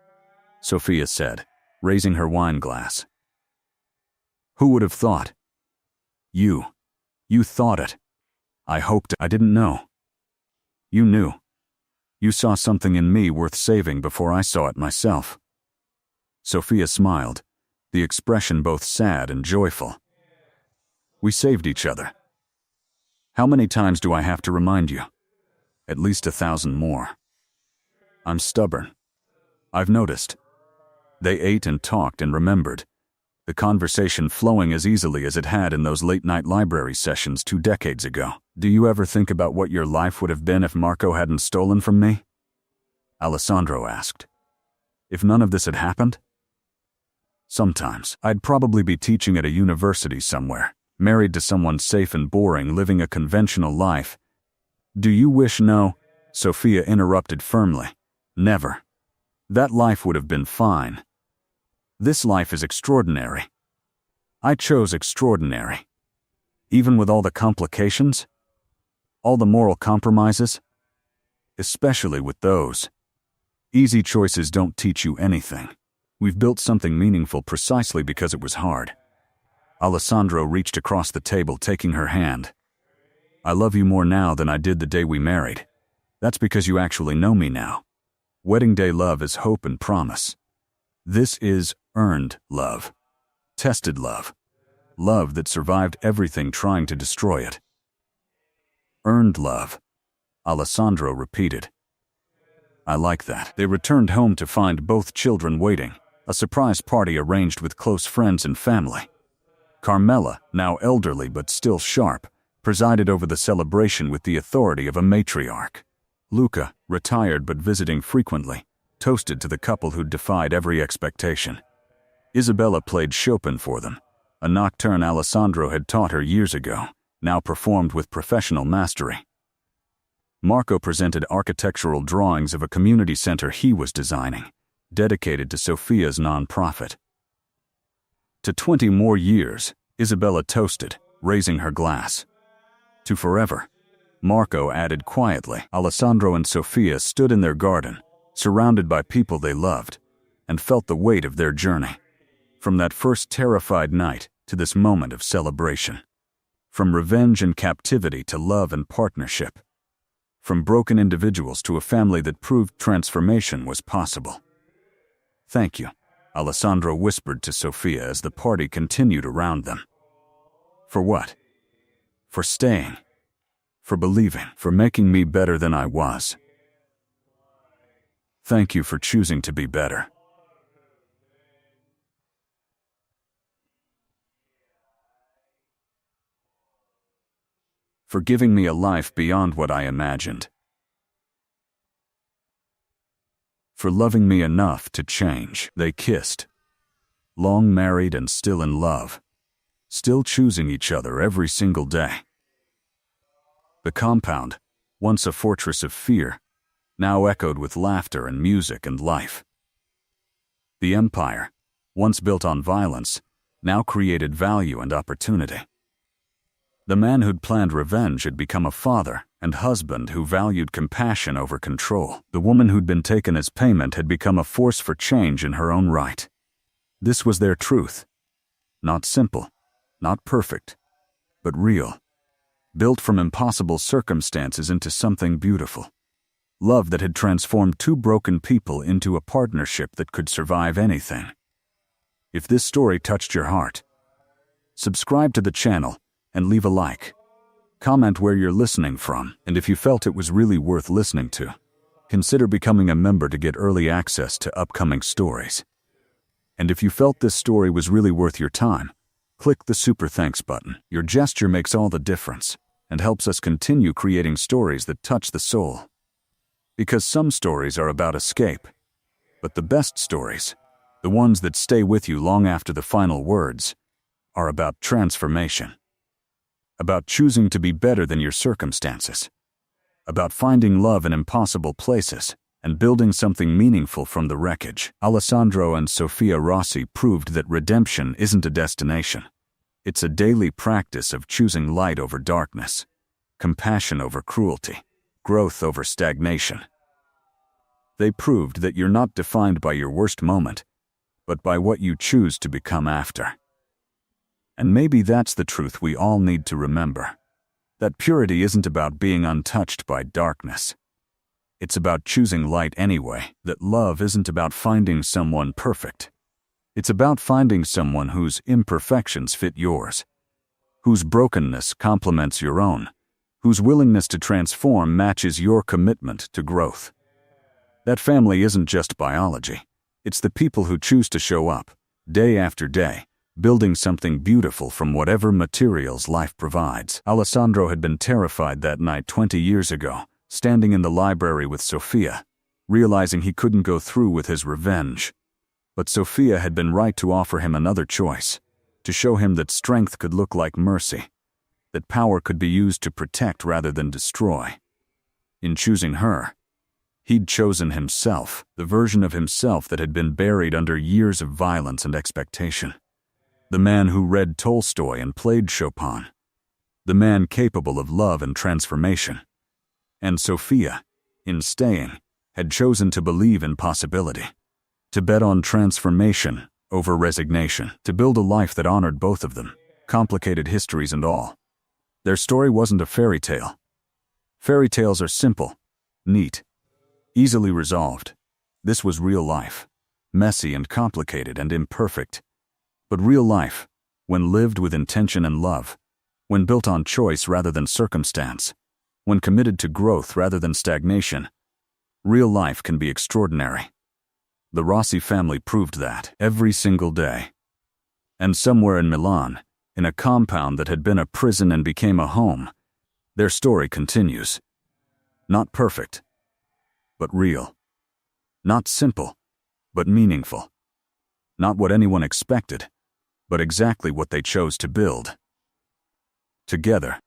Sofia said, raising her wine glass. Who would have thought? You thought it. I hoped. I didn't know. You knew. You saw something in me worth saving before I saw it myself. Sofia smiled, the expression both sad and joyful. We saved each other. How many times do I have to remind you? At least 1,000 more. I'm stubborn. I've noticed. They ate and talked and remembered, the conversation flowing as easily as it had in those late-night library sessions 2 decades ago. Do you ever think about what your life would have been if Marco hadn't stolen from me? Alessandro asked. If none of this had happened? Sometimes. I'd probably be teaching at a university somewhere, married to someone safe and boring, living a conventional life. Do you wish? No, Sofia interrupted firmly. Never. That life would have been fine. This life is extraordinary. I chose extraordinary. Even with all the complications, all the moral compromises, especially with those. Easy choices don't teach you anything. We've built something meaningful precisely because it was hard. Alessandro reached across the table, taking her hand. I love you more now than I did the day we married. That's because you actually know me now. Wedding day love is hope and promise. This is earned love. Tested love. Love that survived everything trying to destroy it. Earned love, Alessandro repeated. I like that. They returned home to find both children waiting, a surprise party arranged with close friends and family. Carmela, now elderly but still sharp, presided over the celebration with the authority of a matriarch. Luca, retired but visiting frequently, toasted to the couple who'd defied every expectation. Isabella played Chopin for them, a nocturne Alessandro had taught her years ago, now performed with professional mastery. Marco presented architectural drawings of a community center he was designing, dedicated to Sofia's nonprofit. To 20 more years, Isabella toasted, raising her glass. To forever, Marco added quietly. Alessandro and Sofia stood in their garden, surrounded by people they loved, and felt the weight of their journey. From that first terrified night to this moment of celebration. From revenge and captivity to love and partnership. From broken individuals to a family that proved transformation was possible. Thank you, Alessandro whispered to Sofia as the party continued around them. For what? For staying. For believing. For making me better than I was. Thank you for choosing to be better. For giving me a life beyond what I imagined. For loving me enough to change. They kissed. Long married and still in love. Still choosing each other every single day. The compound, once a fortress of fear, now echoed with laughter and music and life. The empire, once built on violence, now created value and opportunity. The man who'd planned revenge had become a father and husband who valued compassion over control. The woman who'd been taken as payment had become a force for change in her own right. This was their truth. Not simple, not perfect, but real. Built from impossible circumstances into something beautiful. Love that had transformed two broken people into a partnership that could survive anything. If this story touched your heart, subscribe to the channel and leave a like. Comment where you're listening from, and if you felt it was really worth listening to, consider becoming a member to get early access to upcoming stories. And if you felt this story was really worth your time, click the super thanks button. Your gesture makes all the difference and helps us continue creating stories that touch the soul. Because some stories are about escape, but the best stories, the ones that stay with you long after the final words, are about transformation. About choosing to be better than your circumstances. About finding love in impossible places and building something meaningful from the wreckage. Alessandro and Sofia Rossi proved that redemption isn't a destination. It's a daily practice of choosing light over darkness, compassion over cruelty, growth over stagnation. They proved that you're not defined by your worst moment, but by what you choose to become after. And maybe that's the truth we all need to remember. That purity isn't about being untouched by darkness. It's about choosing light anyway. That love isn't about finding someone perfect. It's about finding someone whose imperfections fit yours, whose brokenness complements your own, whose willingness to transform matches your commitment to growth. That family isn't just biology. It's the people who choose to show up, day after day, building something beautiful from whatever materials life provides. Alessandro had been terrified that night 20 years ago, standing in the library with Sofia, realizing he couldn't go through with his revenge. But Sofia had been right to offer him another choice, to show him that strength could look like mercy, that power could be used to protect rather than destroy. In choosing her, he'd chosen himself, the version of himself that had been buried under years of violence and expectation. The man who read Tolstoy and played Chopin. The man capable of love and transformation. And Sofia, in staying, had chosen to believe in possibility. To bet on transformation over resignation. To build a life that honored both of them, complicated histories and all. Their story wasn't a fairy tale. Fairy tales are simple, neat, easily resolved. This was real life. Messy and complicated and imperfect. But real life, when lived with intention and love, when built on choice rather than circumstance, when committed to growth rather than stagnation, real life can be extraordinary. The Rossi family proved that every single day. And somewhere in Milan, in a compound that had been a prison and became a home, their story continues. Not perfect, but real. Not simple, but meaningful. Not what anyone expected, but exactly what they chose to build. Together,